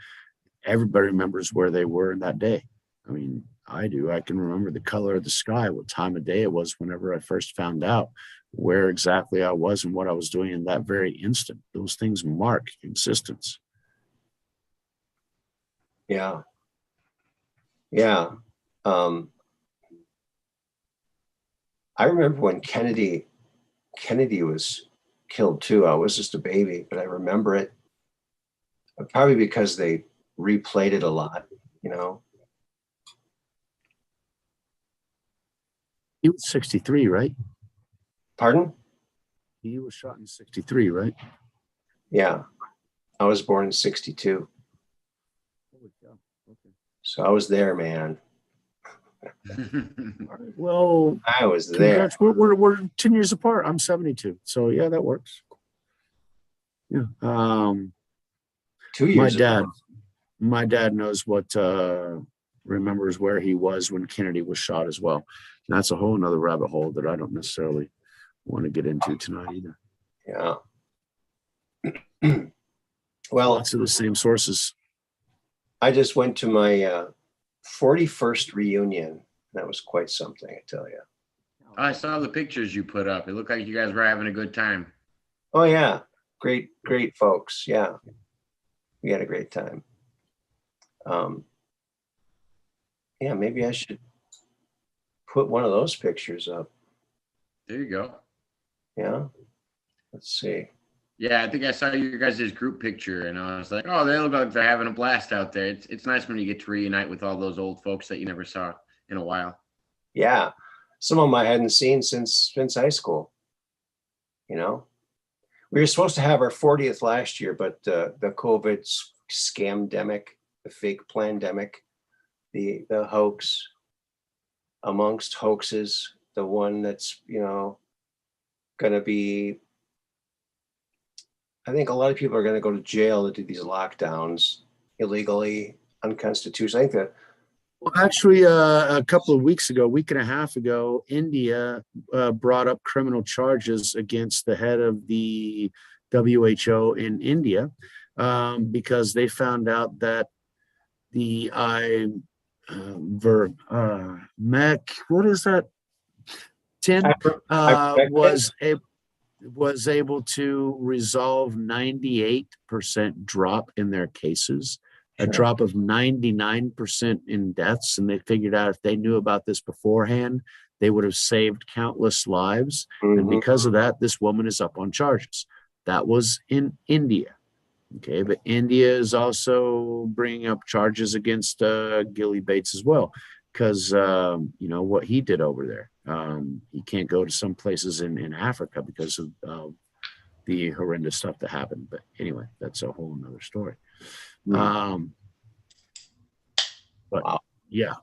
everybody remembers where they were in that day. I mean, I do. I can remember the color of the sky, what time of day it was whenever I first found out where exactly I was and what I was doing in that very instant. Those things mark existence. Yeah. Yeah. I remember when Kennedy was killed too. I was just a baby, but I remember it probably because they replayed it a lot, He was 63, right? Pardon? He was shot in 63, right? Yeah. I was born in 62. Holy cow. Okay. So I was there, man. All right. Well, I was there. We're 10 years apart. I'm 72. So yeah, that works. Yeah. 2 years. My dad knows what remembers where he was when Kennedy was shot as well. And that's a whole nother rabbit hole that I don't necessarily want to get into tonight either. Yeah. Well, lots of the same sources. I just went to my 41st reunion. That was quite something, I tell you. I saw the pictures you put up. It looked like you guys were having a good time. Oh yeah, great folks. Yeah, we had a great time. Yeah, maybe I should put one of those pictures up. There you go. Yeah, let's see. Yeah, I think I saw your guys' group picture, and I was like, oh, they look like they're having a blast out there. It's nice when you get to reunite with all those old folks that you never saw in a while. Yeah. Some of them I hadn't seen since high school. You know, we were supposed to have our 40th last year, but the COVID scamdemic, the fake pandemic, the hoax amongst hoaxes, the one that's, going to be, I think a lot of people are going to go to jail to do these lockdowns illegally, unconstitutional. I think that, Well, actually, a couple of weeks ago, week and a half ago, India brought up criminal charges against the head of the WHO in India because they found out that the mech, what is that? Tin was able to resolve 98% drop in their cases, a drop of 99% in deaths. And they figured out if they knew about this beforehand, they would have saved countless lives. And because of that, this woman is up on charges. That was in India. Okay, but India is also bringing up charges against Gilly Bates as well, because what he did over there. He can't go to some places in Africa because of the horrendous stuff that happened. But anyway, that's a whole nother story. But wow. Yeah,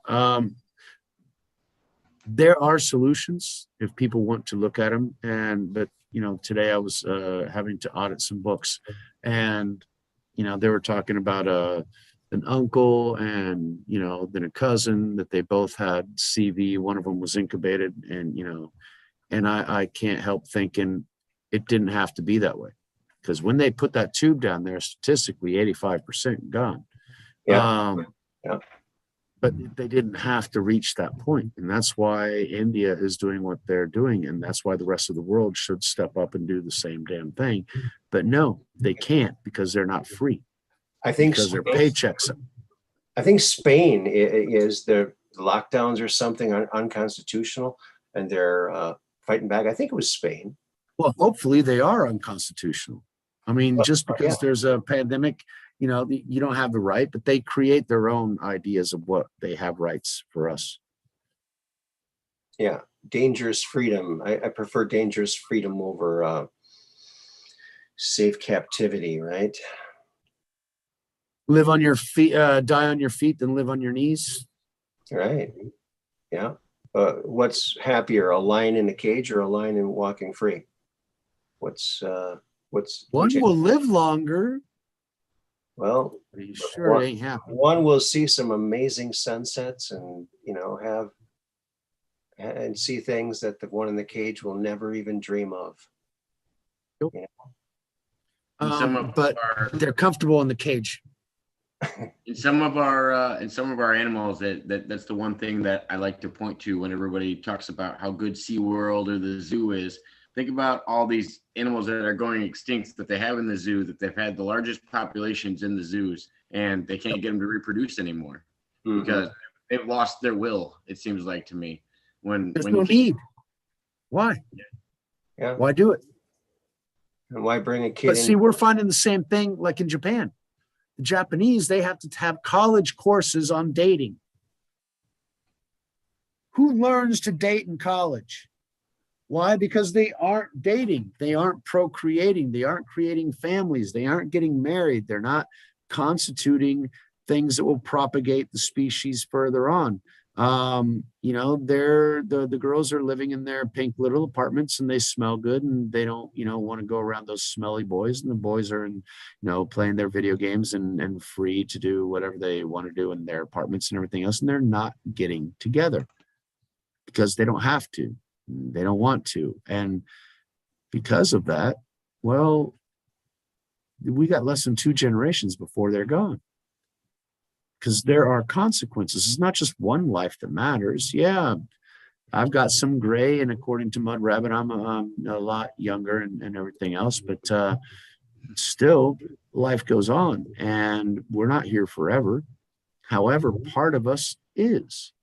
there are solutions if people want to look at them. But today I was having to audit some books, and they were talking about an uncle and then a cousin that they both had CV. One of them was incubated, and I can't help thinking it didn't have to be that way, because when they put that tube down there, statistically 85% gone. Yeah. But they didn't have to reach that point. And that's why India is doing what they're doing. And that's why the rest of the world should step up and do the same damn thing. But no, they can't, because they're not free. I think because their paychecks. I think Spain is their lockdowns or something unconstitutional, and they're fighting back. I think it was Spain. Well, hopefully they are unconstitutional. I mean, just because there's a pandemic, you don't have the right, but they create their own ideas of what they have rights for us. Yeah. Dangerous freedom. I prefer dangerous freedom over safe captivity, right? Live on your feet, die on your feet, than live on your knees. Right. Yeah. What's happier, a lion in a cage or a lion in walking free? One will live longer. Well, are you sure it ain't happy? One will see some amazing sunsets and have and see things that the one in the cage will never even dream of. But they're comfortable in the cage. In some of our animals, that's the one thing that I like to point to when everybody talks about how good SeaWorld or the zoo is. Think about all these animals that are going extinct that they have in the zoo, that they've had the largest populations in the zoos, and they can't get them to reproduce anymore because they've lost their will. It seems like to me. There's no need. Why? Yeah. Why do it? And why bring a kid? But see, we're finding the same thing like in Japan. The Japanese, they have to have college courses on dating. Who learns to date in college? Why? Because they aren't dating. They aren't procreating. They aren't creating families. They aren't getting married. They're not constituting things that will propagate the species further on. The girls are living in their pink little apartments, and they smell good, and they don't, want to go around those smelly boys. And the boys are playing their video games and free to do whatever they want to do in their apartments and everything else. And they're not getting together because they don't have to. They don't want to. And because of that, well, we got less than 2 generations before they're gone. Because there are consequences. It's not just one life that matters. Yeah, I've got some gray, and according to Mud Rabbit, I'm a lot younger and everything else. But still, life goes on, and we're not here forever. However, part of us is.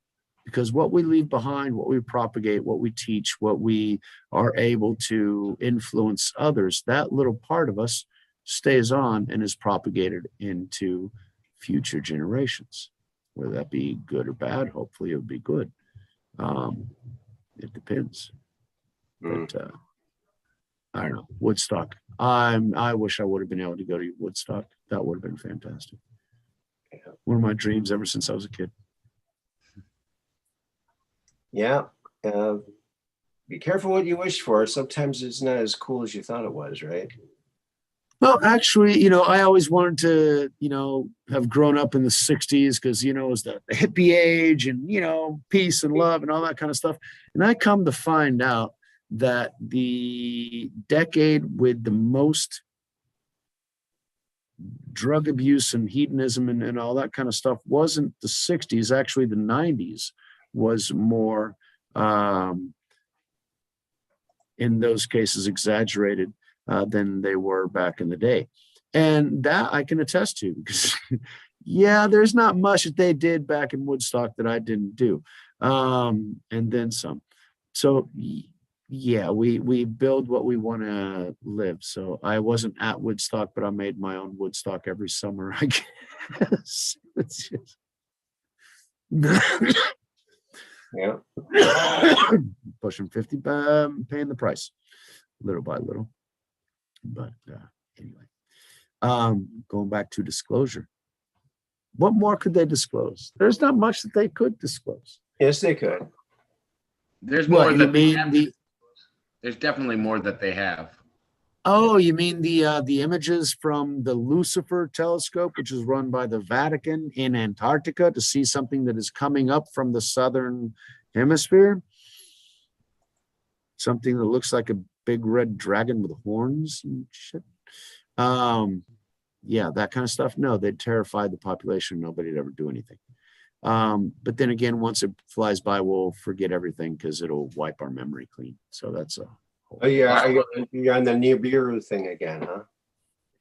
because what we leave behind, what we propagate, what we teach, what we are able to influence others, that little part of us stays on and is propagated into future generations, whether that be good or bad. Hopefully it'll be good. It depends. But I don't know. Woodstock. I wish I would have been able to go to Woodstock. That would have been fantastic. One of my dreams ever since I was a kid. Yeah. Be careful what you wish for. Sometimes it's not as cool as you thought it was, right? Well, actually, I always wanted to, have grown up in the 60s because, it was the hippie age and, peace and love and all that kind of stuff. And I come to find out that the decade with the most drug abuse and hedonism and all that kind of stuff wasn't the 60s. Actually, the 90s was more, in those cases, exaggerated than they were back in the day. And that I can attest to because, yeah, there's not much that they did back in Woodstock that I didn't do. And then some. So, yeah, we build what we want to live. So I wasn't at Woodstock, but I made my own Woodstock every summer, I guess. It's just... Yeah. Pushing 50, paying the price little by little. But anyway, going back to disclosure, what more could they disclose? There's not much that they could disclose. Yes, they could. There's more that they have. The There's definitely more that they have. Oh, you mean the images from the Lucifer telescope, which is run by the Vatican in Antarctica to see something that is coming up from the southern hemisphere? Something that looks like a big red dragon with horns and shit. Yeah, that kind of stuff. No, they'd terrify the population. Nobody'd ever do anything. But then again, once it flies by, we'll forget everything because it'll wipe our memory clean. So that's a Oh yeah, you're on the Nibiru thing again, huh?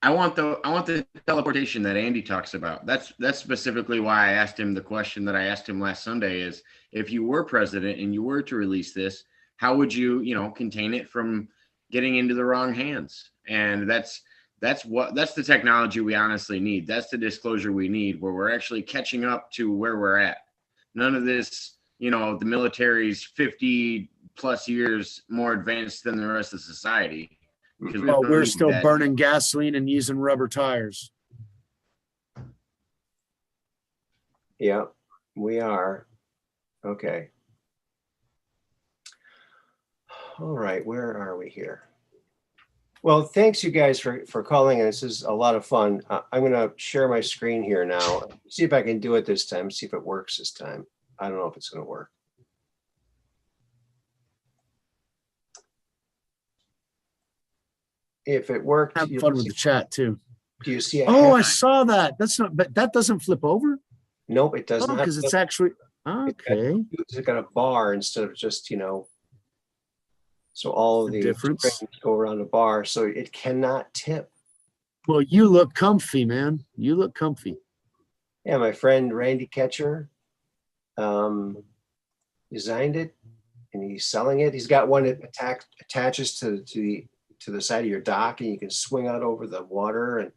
I want the teleportation that Andy talks about. That's specifically why I asked him the question that I asked him last Sunday is, if you were president and you were to release this, how would you, contain it from getting into the wrong hands? And that's the technology we honestly need. That's the disclosure we need, where we're actually catching up to where we're at. None of this, the military's 50 plus years more advanced than the rest of society. Well, we're still burning gasoline and using rubber tires. Yeah, we are. Okay. All right, where are we here? Well, thanks you guys for calling. This is a lot of fun. I'm going to share my screen here now. See if I can do it this time. See if it works this time. I don't know if it's going to work. If it worked, have fun with the chat too. Do you see? I saw that. That's not, but that doesn't flip over. Nope, it doesn't. Because it's actually okay. It's got a bar instead of just So all of the difference go around a bar, so it cannot tip. Well, you look comfy, man. You look comfy. Yeah, my friend Randy Ketcher designed it, and he's selling it. He's got one that attaches to the side of your dock, and you can swing out over the water, and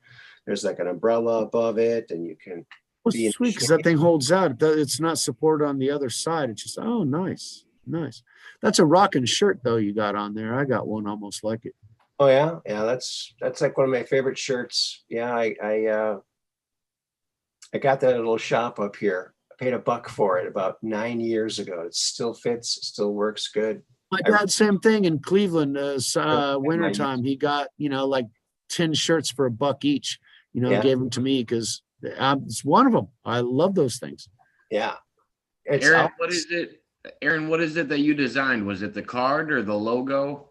there's like an umbrella above it, and you can. Well, sweet, because that thing holds out. It's not supported on the other side. It's just nice. That's a rocking shirt though you got on there. I got one almost like it. Oh yeah, that's like one of my favorite shirts. Yeah, I got that at a little shop up here. I paid $1 for it about 9 years ago. It still fits, it still works good. My dad, same thing in Cleveland. Wintertime, he got like 10 shirts for $1 each. Gave them to me because it's one of them. I love those things. Yeah. Aaron, what is it that you designed? Was it the card or the logo?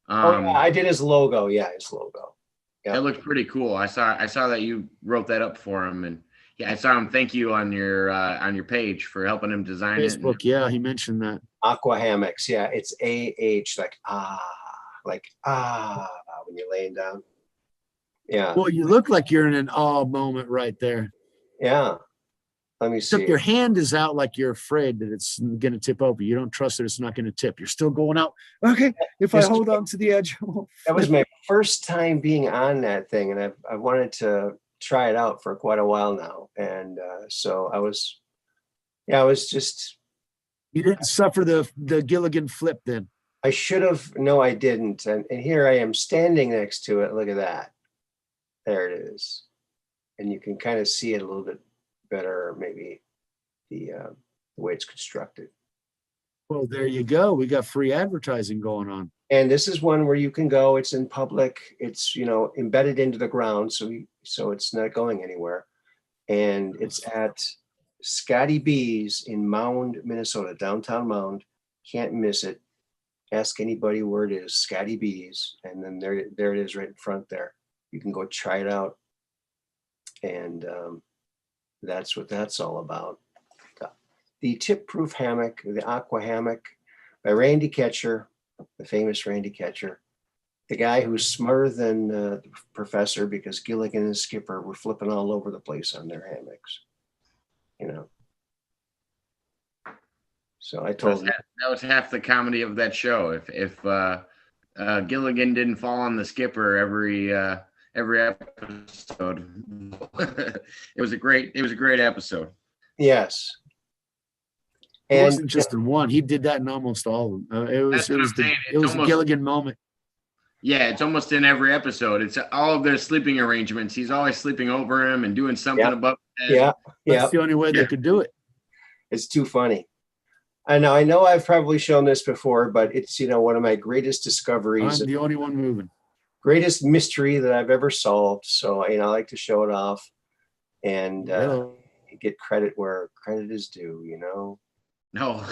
Yeah, I did his logo. Yeah, his logo. Yeah. It looked pretty cool. I saw that you wrote that up for him, and yeah, I saw him thank you on your page for helping him design Facebook, it. Yeah, he mentioned that. Aqua hammocks. Yeah, it's AH, like when you're laying down. Yeah. Well, you look like you're in an awe moment right there. Yeah. Let me Except see. your hand is out like you're afraid that it's going to tip over. You don't trust that it's not going to tip. You're still going out. Okay, if I This- hold on to the edge, I won't That was flip. my first time being on that thing, and I wanted to try it out for quite a while now. And so I was just, You didn't suffer the Gilligan flip then. I should have, no, I didn't. And here I am standing next to it. Look at that. There it is. And you can kind of see it a little bit better, maybe the way it's constructed. Well, there you go. We got free advertising going on. And this is one where you can go, it's in public, it's, embedded into the ground. So it's not going anywhere. And it's at Scotty B's in Mound, Minnesota, downtown Mound. Can't miss it. Ask anybody where it is, Scotty B's. And then there it is right in front there. You can go try it out. And that's what that's all about. The tip-proof hammock, the aqua hammock by Randy Ketcher, the famous Randy Ketcher, the guy who's smarter than the professor, because Gilligan and Skipper were flipping all over the place on their hammocks. So I told him That was half the comedy of that show. If Gilligan didn't fall on the skipper every episode, it was a great episode. yes. It And wasn't just in one. He did that in almost all of them. It was That's what I'm saying. it was a Gilligan moment. Yeah, it's almost in every episode. It's all of their sleeping arrangements. He's always sleeping over him and doing something above his head. yeah, That's the only way they could do it. it's too funny. I know I've probably shown this before, but it's, one of my greatest discoveries, I'm the only one moving. greatest mystery that I've ever solved. So, I like to show it off and Hello. get credit where credit is due, No.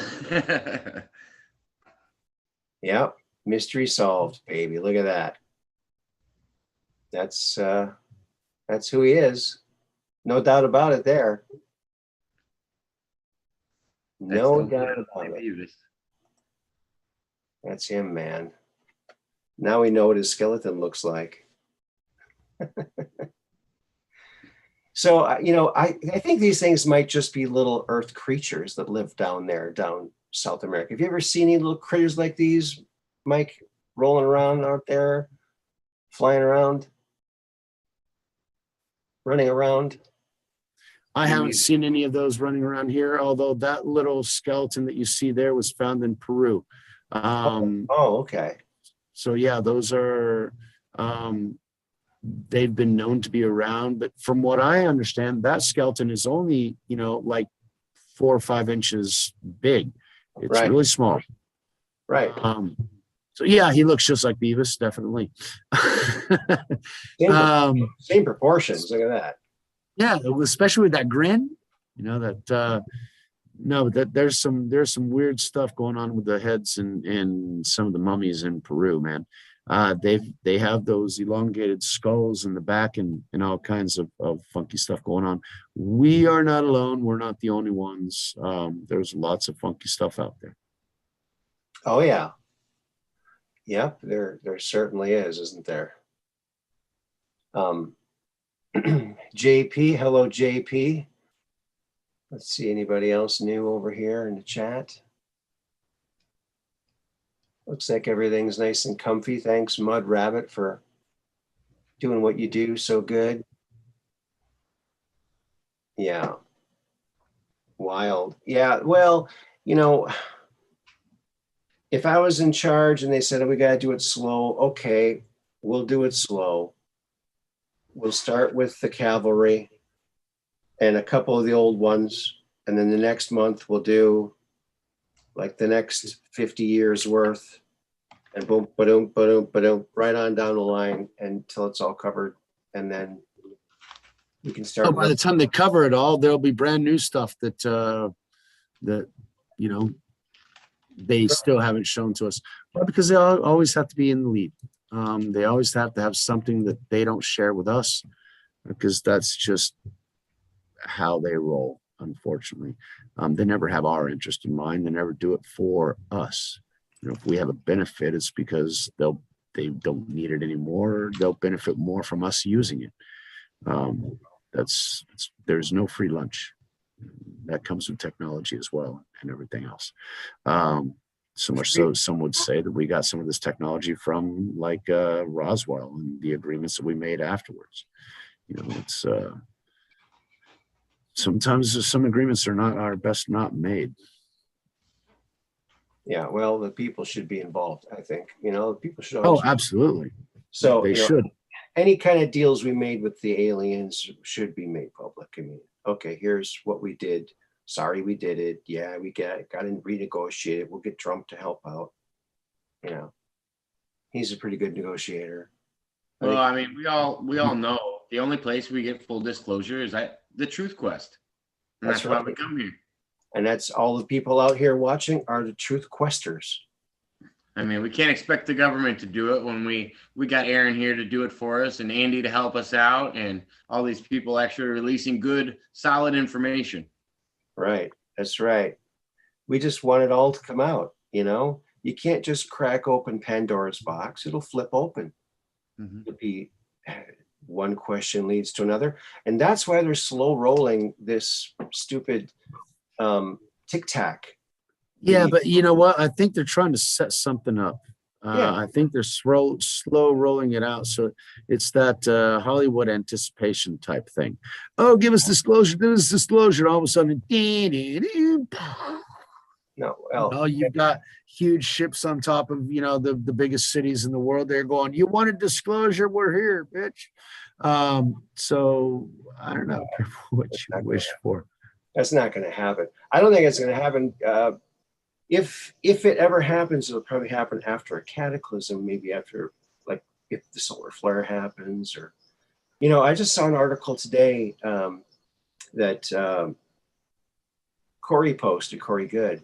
Yeah. Mystery solved, baby. Look at that. That's who he is. No doubt about it there. No doubt about it. That's him, man. Now we know what his skeleton looks like. So, I think these things might just be little earth creatures that live down there, down South America. Have you ever seen any little critters like these, Mike, rolling around out there, flying around, running around? I haven't seen any of those running around here, although that little skeleton that you see there was found in Peru. Okay. So yeah, those are, they've been known to be around, but from what I understand, that skeleton is only, like 4 or 5 inches big. It's Right. really small. Right. So yeah, he looks just like Beavis, definitely. Same proportions. Look at that. Yeah, especially with that grin, there's some weird stuff going on with the heads and some of the mummies in Peru, man. They have those elongated skulls in the back and all kinds of funky stuff going on. We are not alone. We're not the only ones. There's lots of funky stuff out there. Oh yeah. Yep, there certainly is, isn't there? JP, hello JP. Let's see, anybody else new over here in the chat? Looks like everything's nice and comfy. Thanks, Mud Rabbit, for doing what you do so good. Yeah. Wild. Yeah, well, if I was in charge and they said, we got to do it slow, okay, we'll do it slow. We'll start with the cavalry and a couple of the old ones. And then the next month we'll do like the next 50 years worth, and boom, ba-doom, ba-doom, ba-doom, right on down the line until it's all covered. And then we can start. By the time they cover it all, there'll be brand new stuff that they still haven't shown to us. Well, because they always have to be in the lead. They always have to have something that they don't share with us, because that's just how they roll, unfortunately. They never have our interest in mind. They never do it for us. If we have a benefit, it's because they don't need it anymore. They'll benefit more from us using it. There's no free lunch. that comes with technology as well and everything else. So much so, some would say that we got some of this technology from like Roswell and the agreements that we made afterwards. You know, it's sometimes some agreements are best not made. Yeah, well, the people should be involved, I think. You know, people should Oh, always. absolutely. So, They you know, should. any kind of deals we made with the aliens should be made public. I mean, okay, here's what we did. Sorry we did it. Yeah, we got to renegotiate it. We'll get Trump to help out. You know, he's a pretty good negotiator. Well, I mean, we all know the only place we get full disclosure is at the Truth Quest. And That's that's why right. we come here. And that's all the people out here watching are the truth questers. I mean, we can't expect the government to do it when we got Aaron here to do it for us and Andy to help us out and all these people actually releasing good, solid information. Right. That's right. We just want it all to come out. You know, you can't just crack open Pandora's box. It'll flip open. It'll be one question leads to another. And that's why they're slow rolling this stupid tic-tac. Yeah, but you know what? I think they're trying to set something up. Yeah. I think they're slow rolling it out. So it's that Hollywood anticipation type thing. Oh, give us disclosure. Give us disclosure. All of a sudden, No, well, oh, you've got huge ships on top of, you know, the biggest cities in the world. They're going, you wanted disclosure? We're here, bitch. So I don't know what you wish for. that's not going to happen. I don't think it's going to happen. If it ever happens, it'll probably happen after a cataclysm, maybe after, like, if the solar flare happens, or, you know, I just saw an article today that Corey Good,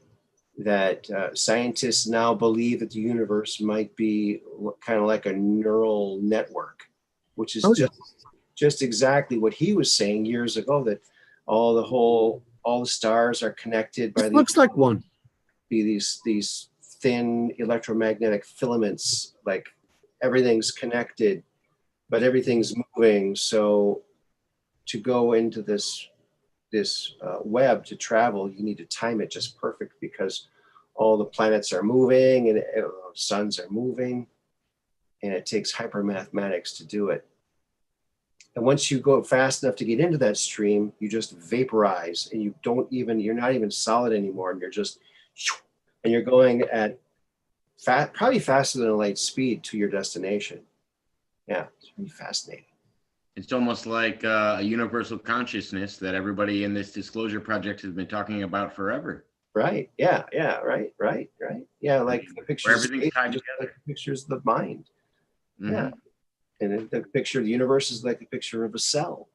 that scientists now believe that the universe might be kind of like a neural network, which is just exactly what he was saying years ago, that all the stars are connected by looks like one. These thin electromagnetic filaments, like everything's connected, but everything's moving. So to go into this web to travel, you need to time it just perfect, because all the planets are moving and suns are moving, and it takes hypermathematics to do it. And once you go fast enough to get into that stream, you just vaporize, and you're not even solid anymore, and you're going at probably faster than light speed to your destination. Yeah, it's pretty fascinating. It's almost like a universal consciousness that everybody in this disclosure project has been talking about forever. Right. Yeah. Right. Yeah, like the pictures. Everything's tied together. Like the pictures of the mind. Mm-hmm. Yeah. And the picture of the universe is like a picture of a cell.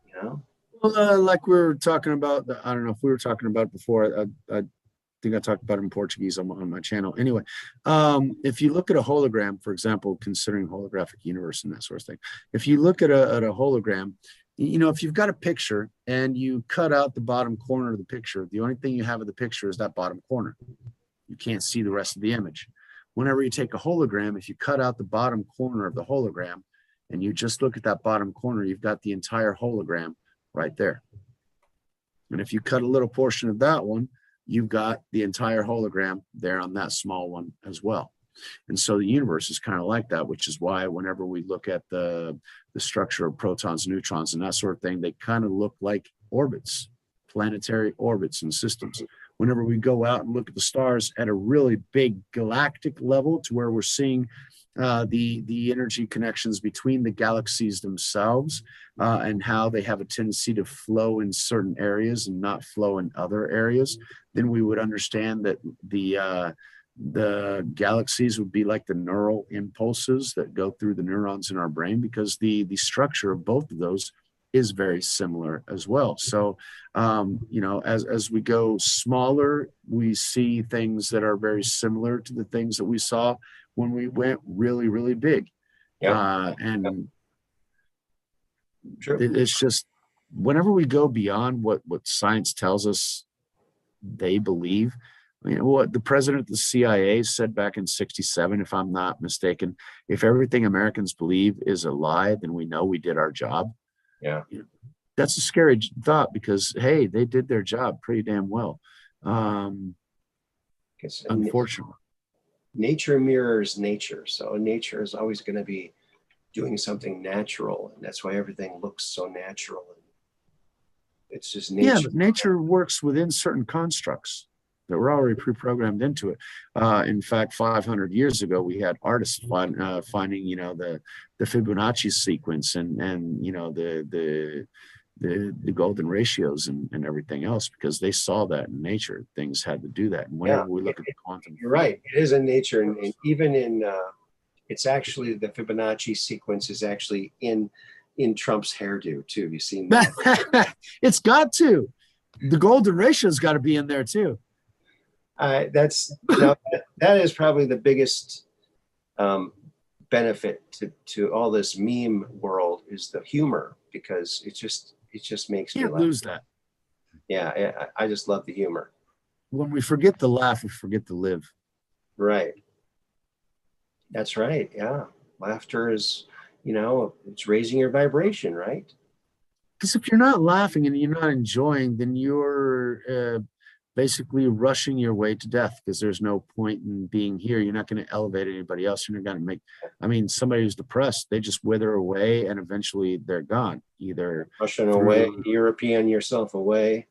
You know. Well, like we were talking about, I don't know if we were talking about it before. I think I talked about it in Portuguese on my channel. Anyway, if you look at a hologram, for example, considering holographic universe and that sort of thing, if you look at a hologram, you know, if you've got a picture and you cut out the bottom corner of the picture, the only thing you have of the picture is that bottom corner. You can't see the rest of the image. Whenever you take a hologram, if you cut out the bottom corner of the hologram and you just look at that bottom corner, you've got the entire hologram right there. And if you cut a little portion of that one, you've got the entire hologram there on that small one as well. And so the universe is kind of like that, which is why whenever we look at the structure of protons, neutrons, and that sort of thing, they kind of look like orbits, planetary orbits and systems. Whenever we go out and look at the stars at a really big galactic level, to where we're seeing the energy connections between the galaxies themselves, and how they have a tendency to flow in certain areas and not flow in other areas, then we would understand that the galaxies would be like the neural impulses that go through the neurons in our brain, because the structure of both of those is very similar as well. So, you know, as we go smaller, we see things that are very similar to the things that we saw when we went really, really big. And True. It's just, whenever we go beyond what science tells us they believe, you know, what the president of the CIA said back in '67, if I'm not mistaken, if everything Americans believe is a lie, then we know we did our job. Yeah. that's a scary thought because, hey, they did their job pretty damn well. Because Unfortunately. nature mirrors nature. So nature is always going to be doing something natural. And that's why everything looks so natural. It's just nature. Yeah, but nature works within certain constructs that were already pre-programmed into it. In fact, 500 years ago, we had artists finding, you know, the Fibonacci sequence and you know the golden ratios and everything else because they saw that in nature. Things had to do that. And whenever we look at the quantum, you're right. It is in nature, and even in it's actually the Fibonacci sequence is actually in Trump's hairdo too. You've seen that? It's got to. The golden ratio's got to be in there too. That's that is probably the biggest benefit to all this meme world is the humor, because it just makes me Can't laugh. lose that. Yeah, I just love the humor. When we forget to laugh, we forget to live. Right. That's right. Yeah. Laughter is, you know, it's raising your vibration, right? Because if you're not laughing and you're not enjoying, then you're basically rushing your way to death because there's no point in being here. You're not going to elevate anybody else. You're not going to make, I mean, somebody who's depressed, they just wither away and eventually they're gone. Either Russian away, European yourself away.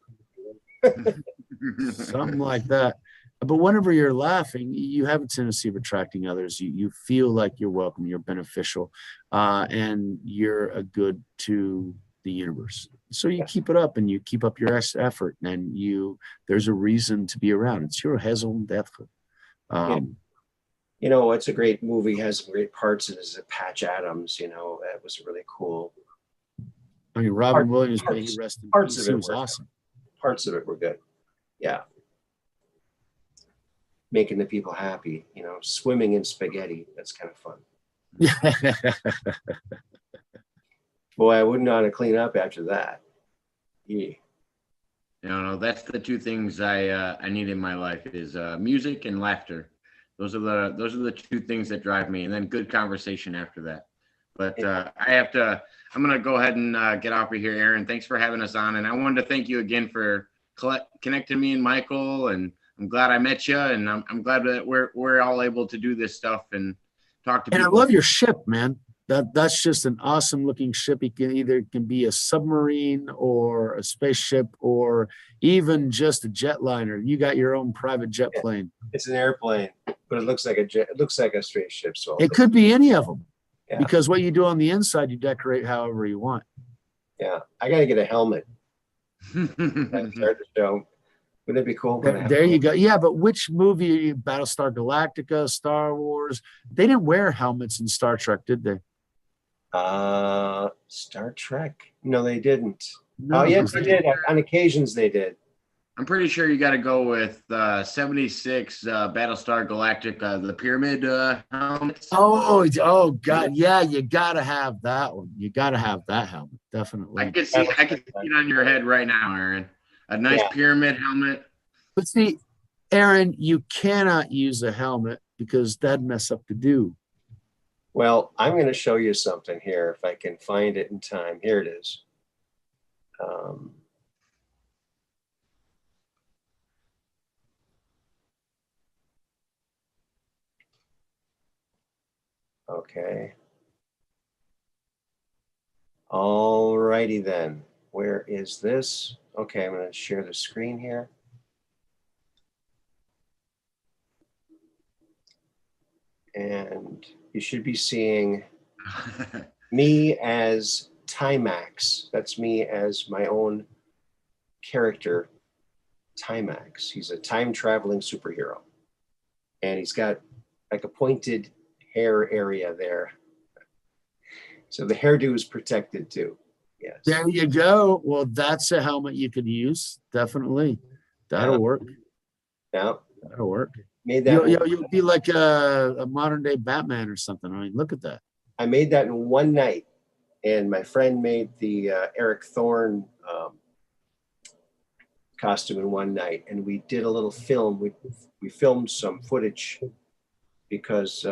something like that. But whenever you're laughing, you have a tendency of attracting others. You feel like you're welcome, you're beneficial, and you're a good to the universe. So you keep it up and you keep up your effort, and there's a reason to be around. It's your raison d'être. You know, it's a great movie, has some great parts. It is Patch Adams, you know, that was really cool. I mean, Robin Williams, may he rest in peace. He was awesome. Parts of it were good. Yeah. Making the people happy, you know, swimming in spaghetti. That's kind of fun. Boy, I wouldn't want to clean up after that. Yeah. No, that's the two things I need in my life is music and laughter. Those are the two things that drive me, and then good conversation after that. But I'm going to go ahead and get off of here, Aaron. Thanks for having us on. And I wanted to thank you again for connecting me and Michael. And I'm glad I met you. And I'm glad that we're all able to do this stuff and talk to people. And I love your ship, man. That's just an awesome looking ship. It can be a submarine or a spaceship or even just a jetliner. You got your own private jet plane. It's an airplane, but it looks like a jet. It looks like a straight ship. So it could be any of them. Yeah. Because what you do on the inside, you decorate however you want. Yeah, I got to get a helmet. Start the show. Wouldn't it be cool? There you go. Yeah, but which movie? Battlestar Galactica, Star Wars. They didn't wear helmets in Star Trek, did they? Star Trek. No, they didn't. No, oh, yes, they did. On occasions, they did. I'm pretty sure you got to go with 76 Battlestar Galactica, the pyramid helmets. Oh, God. Yeah, you got to have that one. You got to have that helmet. Definitely. I can see it on your head right now, Aaron. A nice pyramid helmet. But see, Aaron, you cannot use a helmet because that'd mess up the do. Well, I'm going to show you something here if I can find it in time. Here it is. Okay. All righty then. Where is this? Okay, I'm going to share the screen here. And you should be seeing me as Timax. That's me as my own character, Timax. He's a time-traveling superhero. And he's got like a pointed hair area there. So the hairdo is protected too. Yes. There you go. Well, that's a helmet you could use. Definitely. That'll work. Yeah. That'll work. Made that. You'll be like a modern day Batman or something. I mean, look at that. I made that in one night, and my friend made the Eric Thorne costume in one night, and we did a little film. We filmed some footage because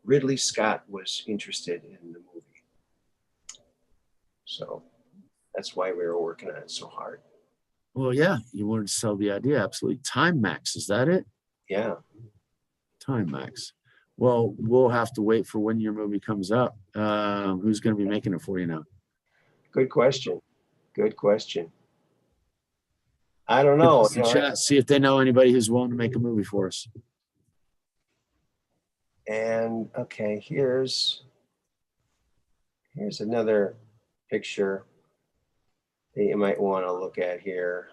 Ridley Scott was interested in the movie. So That's why we were working on it so hard. Well, yeah, you wanted to sell the idea. Absolutely. Time Max, is that it? Yeah. Time Max. Well, we'll have to wait for when your movie comes up. Who's going to be making it for you now? Good question. Good question. I don't Give know. us the chat, see if they know anybody who's willing to make a movie for us. And okay, here's another picture that you might want to look at here.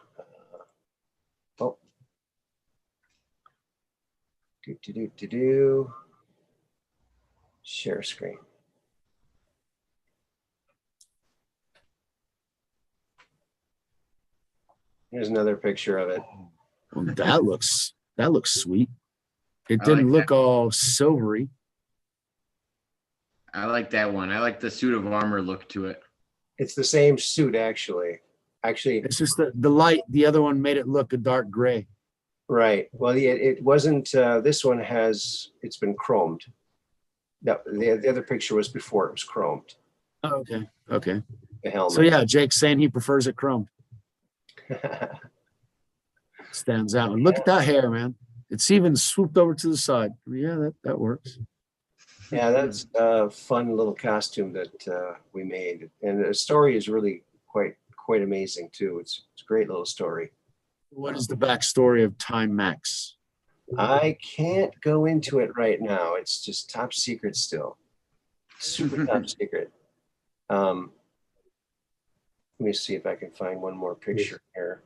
Oh, share screen. Here's another picture of it. Well, that looks sweet. It I didn't like look all silvery. I like that one. I like the suit of armor look to it. It's the same suit, actually. Actually, It's just the light. The other one made it look a dark gray. right. Well, it wasn't. This one it's been chromed. No, the other picture was before it was chromed. Oh, okay. Okay. The helmet. So yeah, Jake's saying he prefers it chrome. Stands out. And look at that hair, man. It's even swooped over to the side. Yeah, that works. Yeah, that's a fun little costume that we made, and the story is really quite amazing too. It's a great little story. What is the backstory of Time Max? I can't go into it right now. It's just top secret still. Super top secret. Let me see if I can find one more picture here.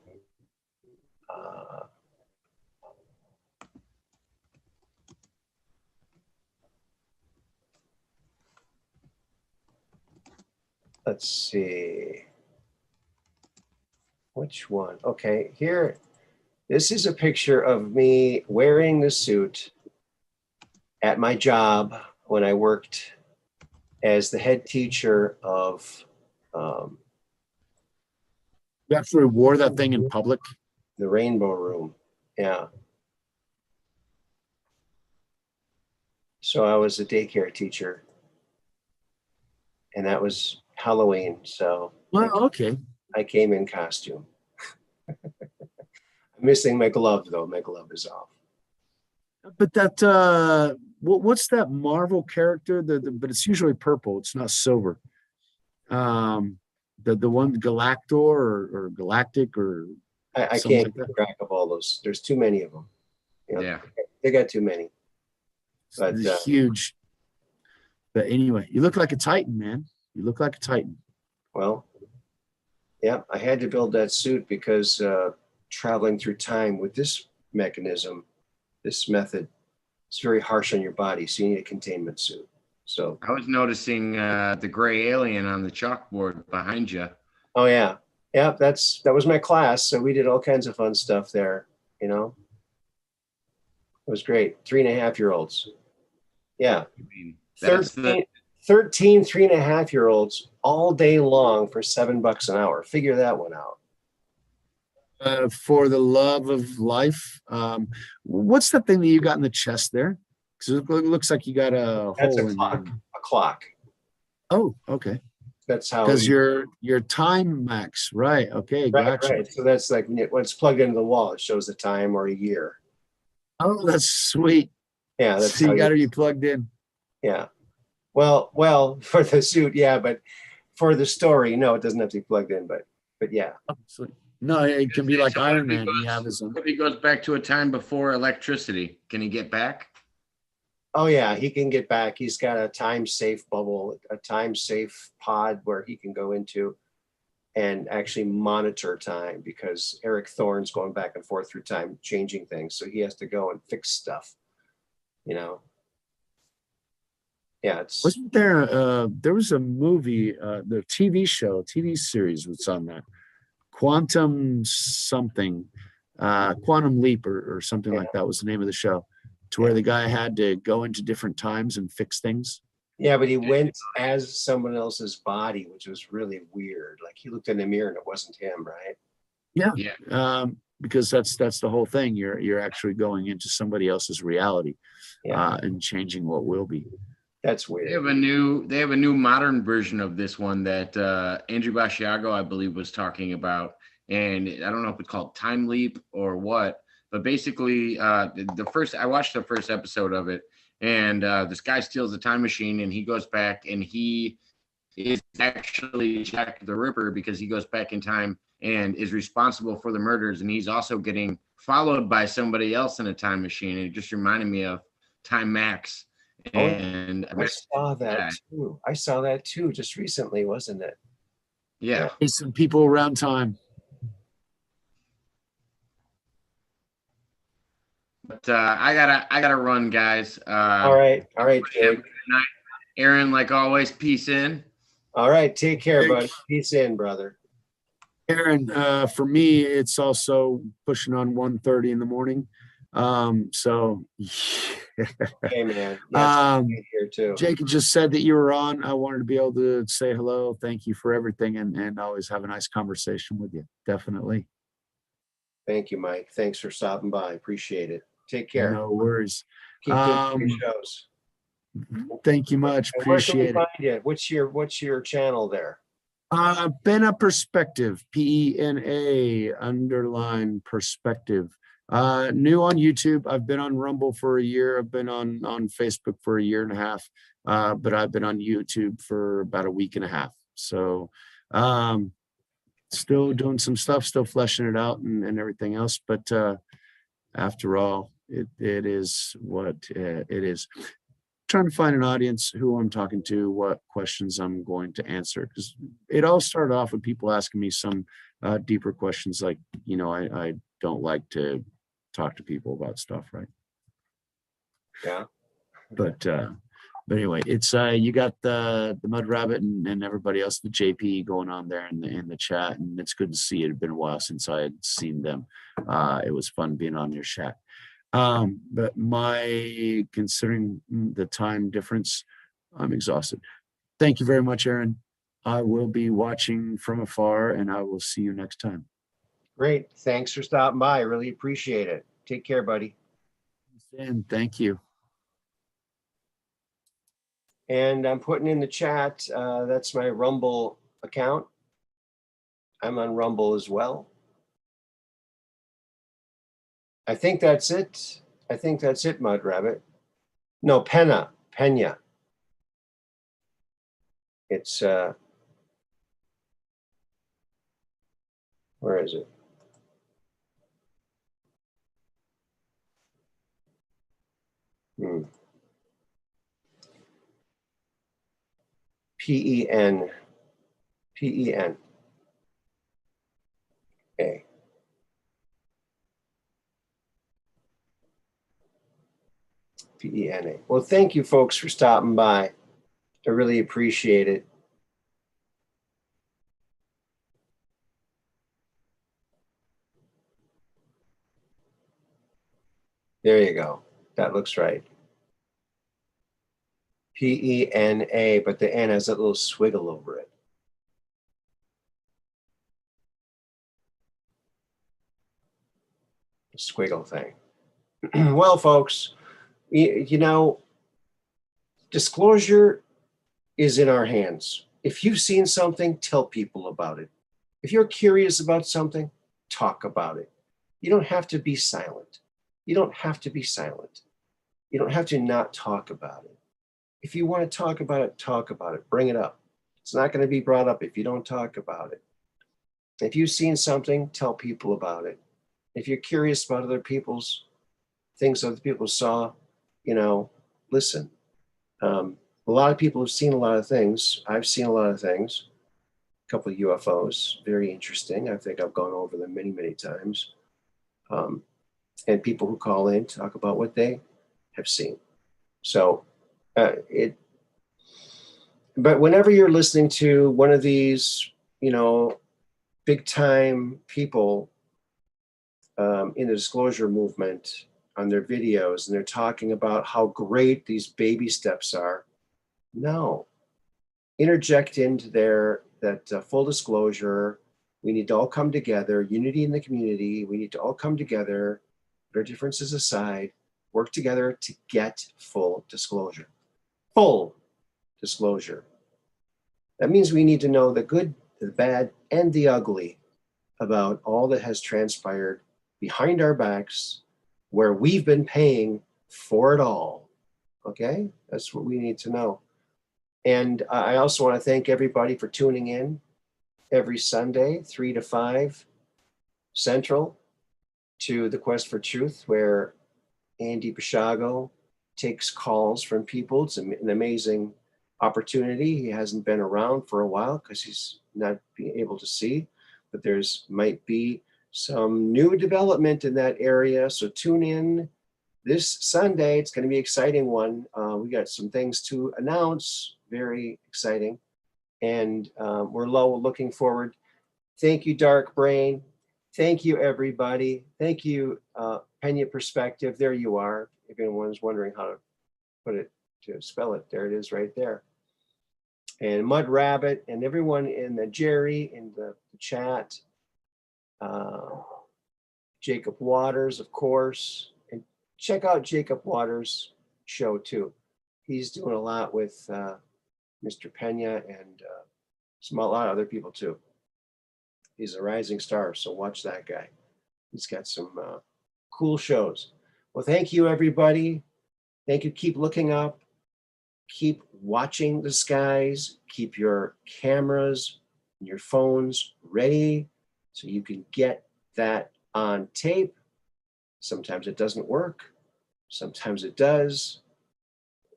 Let's see. Which one? Okay, here. This is a picture of me wearing the suit at my job when I worked as the head teacher of You actually wore that thing in public? the Rainbow Room. Yeah. So I was a daycare teacher, and that was Halloween. So Well, okay. I came in costume. I'm missing my glove though. My glove is off. But that what's that Marvel character? But it's usually purple. It's not silver. The one Galactor or Galactic or I something can't like keep track of all those. There's too many of them. You know, Yeah. they got too many. But It's huge. But anyway, you look like a Titan, man. You look like a Titan. well, yeah, I had to build that suit because traveling through time with this mechanism, this method, it's very harsh on your body. So you need a containment suit. So, I was noticing the gray alien on the chalkboard behind you. oh yeah, that was my class. So we did all kinds of fun stuff there. You know, it was great. 3.5-year-olds. Yeah. I mean, that's 13 3.5-year-olds all day long for $7 an hour. Figure that one out. For the love of life. What's the thing that you got in the chest there? Because it looks like you got a That's hole a in clock. there. A clock. Oh, okay. That's how. Because your Time Max, right? Okay, right, gotcha. right. So that's like when it's plugged into the wall, it shows the time or a year. Oh, that's sweet. Yeah, that's So how you got to be plugged in. Yeah. Well, for the suit, yeah, but for the story, no, it doesn't have to be plugged in. But yeah. Sweet. No, it can be like So Iron if he Man. He have his own. If he goes back to a time before electricity, can he get back? Oh yeah, he can get back. He's got a time safe bubble, a time safe pod where he can go into and actually monitor time, because Eric Thorne's going back and forth through time, changing things. So he has to go and fix stuff, you know? Yeah, Wasn't there there was a movie, the TV series was on that. Quantum something, Quantum Leap or something like that was the name of the show, to where the guy had to go into different times and fix things. yeah, but he went as someone else's body, which was really weird. Like he looked in the mirror and it wasn't him, right? Yeah. Yeah. Because that's the whole thing. You're actually going into somebody else's reality, Yeah. and changing what will be. That's They have weird. a new modern version of this one that Andrew Basciago, I believe, was talking about. And I don't know if it's called Time Leap or what, but basically I watched the first episode of it, and this guy steals a time machine and he goes back and he is actually Jack the Ripper because he goes back in time and is responsible for the murders, and he's also getting followed by somebody else in a time machine. And it just reminded me of Time Max. Oh, And I saw that too. I saw that too just recently, wasn't it? yeah. Some people around time. But I gotta run, guys. All right, Jake. Aaron, like always, peace in. All right, take care, Jake. buddy. Peace in, brother. Aaron, for me, it's also pushing on 1:30 in the morning. So Hey, man. Yes, here too. Jake just said that you were on. I wanted to be able to say hello. Thank you for everything, and always have a nice conversation with you. Definitely. Thank you, Mike. Thanks for stopping by. Appreciate it. Take care. No worries. Keep doing your shows. Thank you much. And where can we Appreciate it. find you? What's your channel there? Pena Perspective, PENA _ new on YouTube. I've been on Rumble for a year. I've been on Facebook for a year and a half. But I've been on YouTube for about a week and a half. So still doing some stuff, still fleshing it out and everything else. But after all, it is what it is. Trying to find an audience who I'm talking to, what questions I'm going to answer, because it all started off with people asking me some deeper questions, like, I don't like to talk to people about stuff, right? Yeah. But anyway, it's you got the Mud Rabbit and everybody else, the JP going on there in the chat, and it's good to see. It had been a while since I had seen them. It was fun being on your chat. But considering the time difference, I'm exhausted. Thank you very much, Aaron. I will be watching from afar, and I will see you next time. Great. Thanks for stopping by. I really appreciate it. Take care, buddy. And thank you. And I'm putting in the chat, that's my Rumble account. I'm on Rumble as well. I think that's it. Mud Rabbit. No, Pena. It's, where is it? PEN. A. PENA. Well, thank you folks for stopping by. I really appreciate it. There you go. That looks right. PENA, but the N has that little swiggle over it. Squiggle thing. Well, folks, disclosure is in our hands. If you've seen something, tell people about it. If you're curious about something, talk about it. You don't have to be silent. You don't have to not talk about it. If you want to talk about it, bring it up. It's not going to be brought up if you don't talk about it. If you've seen something, tell people about it. If you're curious about other people's things other people saw, listen. A lot of people have seen a lot of things. I've seen a lot of things. A couple of UFOs, very interesting. I think I've gone over them many, many times. And people who call in talk about what they have seen. So but whenever you're listening to one of these, big time people in the disclosure movement on their videos, and they're talking about how great these baby steps are, no. Interject into that full disclosure. We need to all come together, unity in the community. We need to all come together, put our differences aside, work together to get full disclosure. Full disclosure. That means we need to know the good, the bad, and the ugly about all that has transpired behind our backs, where we've been paying for it all. Okay, that's what we need to know. And I also want to thank everybody for tuning in every Sunday, 3 to 5 Central, to the Quest for Truth, where Andy Pishago takes calls from people. It's an amazing opportunity. He hasn't been around for a while because he's not being able to see, but might be some new development in that area. So tune in this Sunday. It's going to be an exciting one. We got some things to announce, very exciting. And we're looking forward. Thank you, Dark Brain. Thank you, everybody. Thank you, Pena Perspective. There you are. If anyone's wondering how to spell it, there it is right there. And Mud Rabbit and everyone in the Jerry in the chat. Jacob Waters, of course. And check out Jacob Waters' show too. He's doing a lot with Mr. Pena and a lot of other people too. He's a rising star, so watch that guy. He's got some cool shows. Well, thank you, everybody. Thank you. Keep looking up. Keep watching the skies. Keep your cameras and your phones ready so you can get that on tape. Sometimes it doesn't work. Sometimes it does.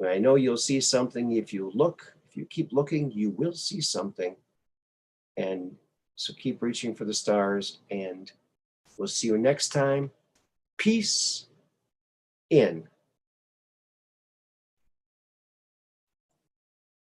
I know you'll see something if you look. If you keep looking, you will see something. And so keep reaching for the stars, and we'll see you next time. Peace in.